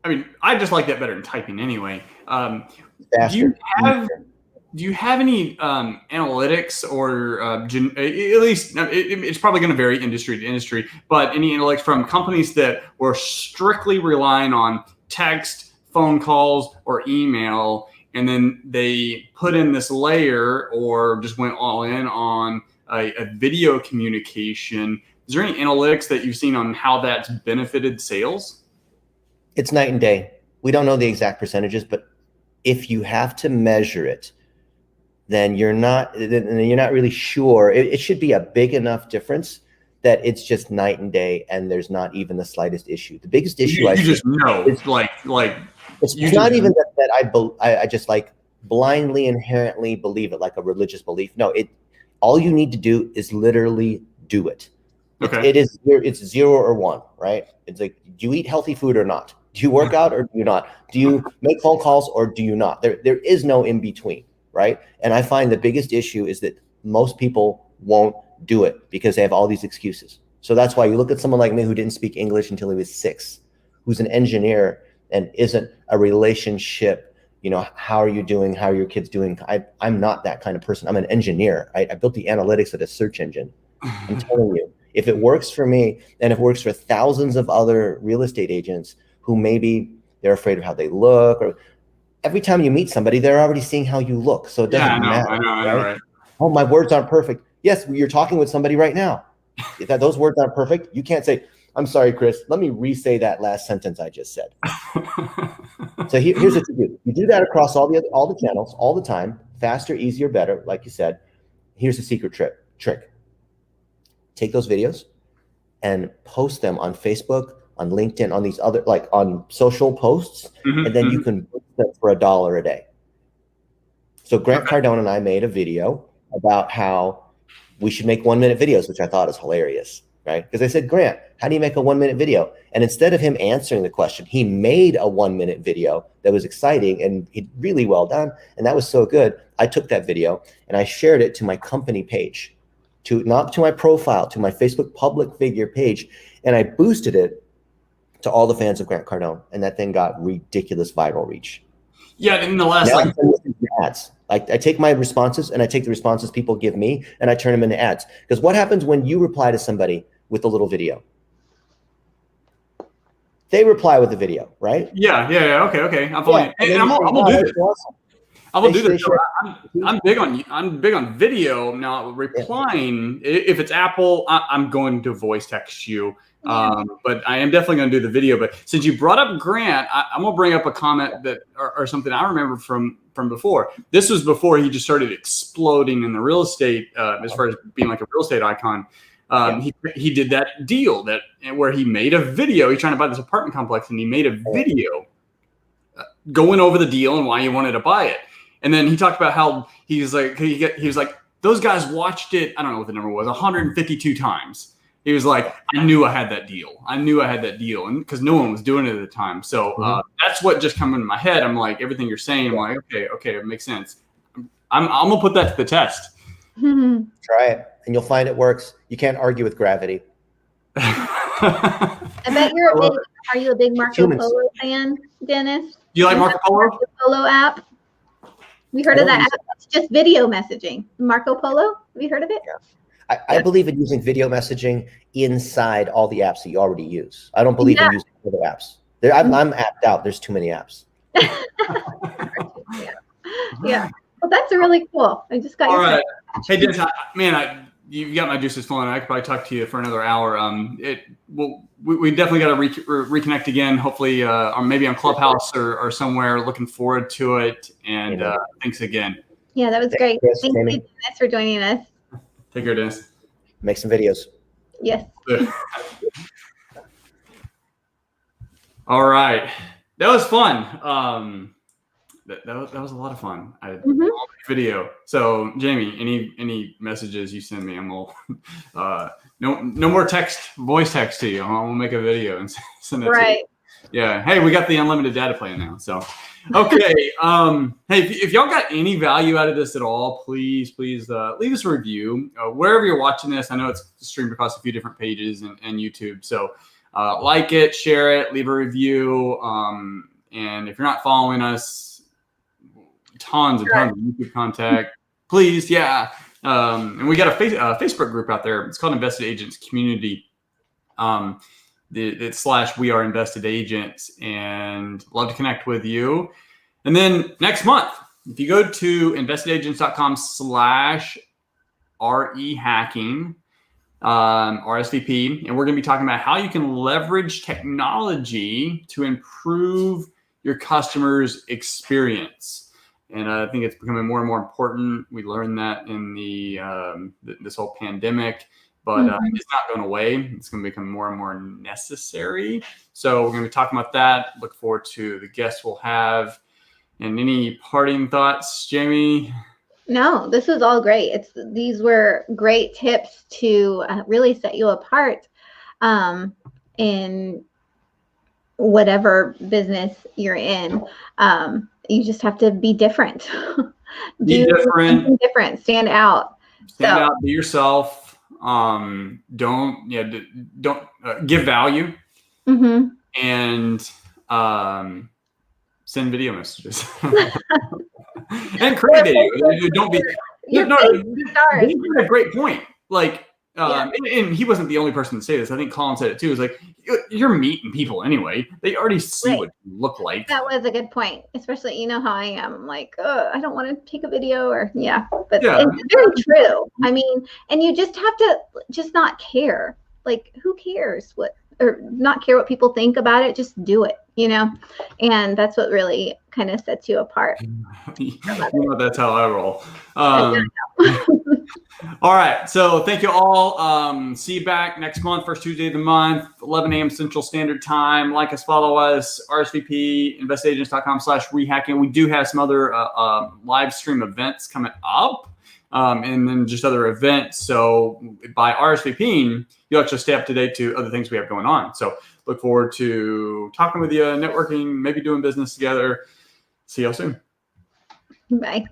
I mean, I just like that better than typing anyway. Do you have any analytics or at least it's probably going to vary industry to industry, but any analytics from companies that were strictly relying on text, phone calls, or email, and then they put in this layer or just went all in on a video communication? Is there any analytics that you've seen on how that's benefited sales? It's night and day. We don't know the exact percentages, but if you have to measure it, then you're not really sure. It should be a big enough difference that it's just night and day, and there's not even the slightest issue. The biggest issue you just know, it's not even that I just like blindly inherently believe it like a religious belief. No, all you need to do is literally do it. Okay. It's 0 or 1, right? It's like, do you eat healthy food or not? Do you work out or do you not? Do you make phone calls or do you not? There is no in between, right? And I find the biggest issue is that most people won't do it because they have all these excuses. So that's why you look at someone like me who didn't speak English until he was 6, who's an engineer and isn't a relationship, how are you doing? How are your kids doing? I'm not that kind of person. I'm an engineer. I built the analytics of a search engine. I'm telling you, if it works for me and it works for thousands of other real estate agents who maybe they're afraid of how they look, or every time you meet somebody, they're already seeing how you look. So it doesn't matter. I know, right? Oh, my words aren't perfect. Yes, you're talking with somebody right now. If those words aren't perfect, you can't say, I'm sorry, Chris, let me re-say that last sentence I just said. So here's what you do. You do that across all the channels, all the time. Faster, easier, better, like you said. Here's the secret trick. Take those videos and post them on Facebook, on LinkedIn, on these other, like on social posts, and then you can book them for $1 a day. So Grant Cardone and I made a video about how we should make 1-minute videos, which I thought is hilarious, right? Because I said, Grant, how do you make a 1-minute video? And instead of him answering the question, he made a 1-minute video that was exciting and really well done. And that was so good. I took that video and I shared it to my company page, not to my profile, to my Facebook public figure page. And I boosted it to all the fans of Grant Cardone. And that thing got ridiculous viral reach. Yeah, in the last ads. I take my responses and I take the responses people give me and I turn them into ads. Because what happens when you reply to somebody with a little video? They reply with the video, right? Yeah. Okay. I'm following. And I'm gonna do this. Awesome. I'm gonna do this. I'm big on video now. Replying, if it's Apple, I'm going to voice text you. But I am definitely going to do the video. But since you brought up Grant, I'm going to bring up a comment that or something I remember from before. This was before he just started exploding in the real estate as far as being like a real estate icon. He did that deal where he made a video. He's trying to buy this apartment complex, and he made a video going over the deal and why he wanted to buy it. And then he talked about how he was like, those guys watched it. I don't know what the number was, 152 times. He was like, I knew I had that deal. And because no one was doing it at the time. So that's what just come into my head. I'm like, everything you're saying, I'm like, okay, it makes sense. I'm going to put that to the test. Try it, and you'll find it works. You can't argue with gravity. I bet are you a big Marco Polo fan, Dennis? Do you like Marco Polo? Marco Polo app? We heard of that app? It's just video messaging. Marco Polo? Have you heard of it? Yeah. I believe in using video messaging inside all the apps that you already use. I don't believe in using other apps. I'm apped out. There's too many apps. Yeah. Well, that's really cool. I just got all right. Hey, Dennis, you got my juices flowing. I could probably talk to you for another hour. We definitely got to reconnect again. Hopefully, or maybe on Clubhouse or somewhere. Looking forward to it. And thanks again. Yeah, that was great. Thanks, Dennis, for joining us. Take care, Dennis. Make some videos. Yes. All right, that was fun. That was a lot of fun. Video. So Jamie, any messages you send me, I'm gonna no more voice text to you. I'll make a video and send it to you. Yeah. Hey, we got the unlimited data plan now. So okay. Hey, if y'all got any value out of this at all, please leave us a review wherever you're watching this. I know it's streamed across a few different pages and YouTube. So like it, share it, leave a review. And if you're not following us, tons and tons of YouTube contact, please. Yeah. And we got a Facebook group out there. It's called Invested Agents Community. It's / We Are Invested Agents, and love to connect with you. And then next month, if you go to investedagents.com/REHacking, RSVP, and we're going to be talking about how you can leverage technology to improve your customers' experience. And I think it's becoming more and more important. We learned that in this whole pandemic, but it's not going away. It's going to become more and more necessary. So we're going to be talking about that. Look forward to the guests we'll have. And any parting thoughts, Jamie? No, this was all great. These were great tips to really set you apart in whatever business you're in. You just have to be different. Be different. Stand out. Stand out. Be yourself. Don't give value. And send video messages. And create video. Don't be. You made a great point. Like. And he wasn't the only person to say this. I think Colin said it too. It's like, you're meeting people anyway. They already see what you look like. That was a good point. Especially, you know how I am. I'm like, I don't want to take a video but it's very true. I mean, and you just have to just not care. Like, who cares or not care what people think about it? Just do it, and that's what really kind of sets you apart. That's how I roll. All right. So thank you all. See you back next month, first Tuesday of the month, 11 a.m. Central Standard Time. Like us, follow us, RSVP, investedagents.com/rehacking. We do have some other live stream events coming up, and then just other events. So by RSVPing, you'll actually stay up to date to other things we have going on. So look forward to talking with you, networking, maybe doing business together. See y'all soon. Bye.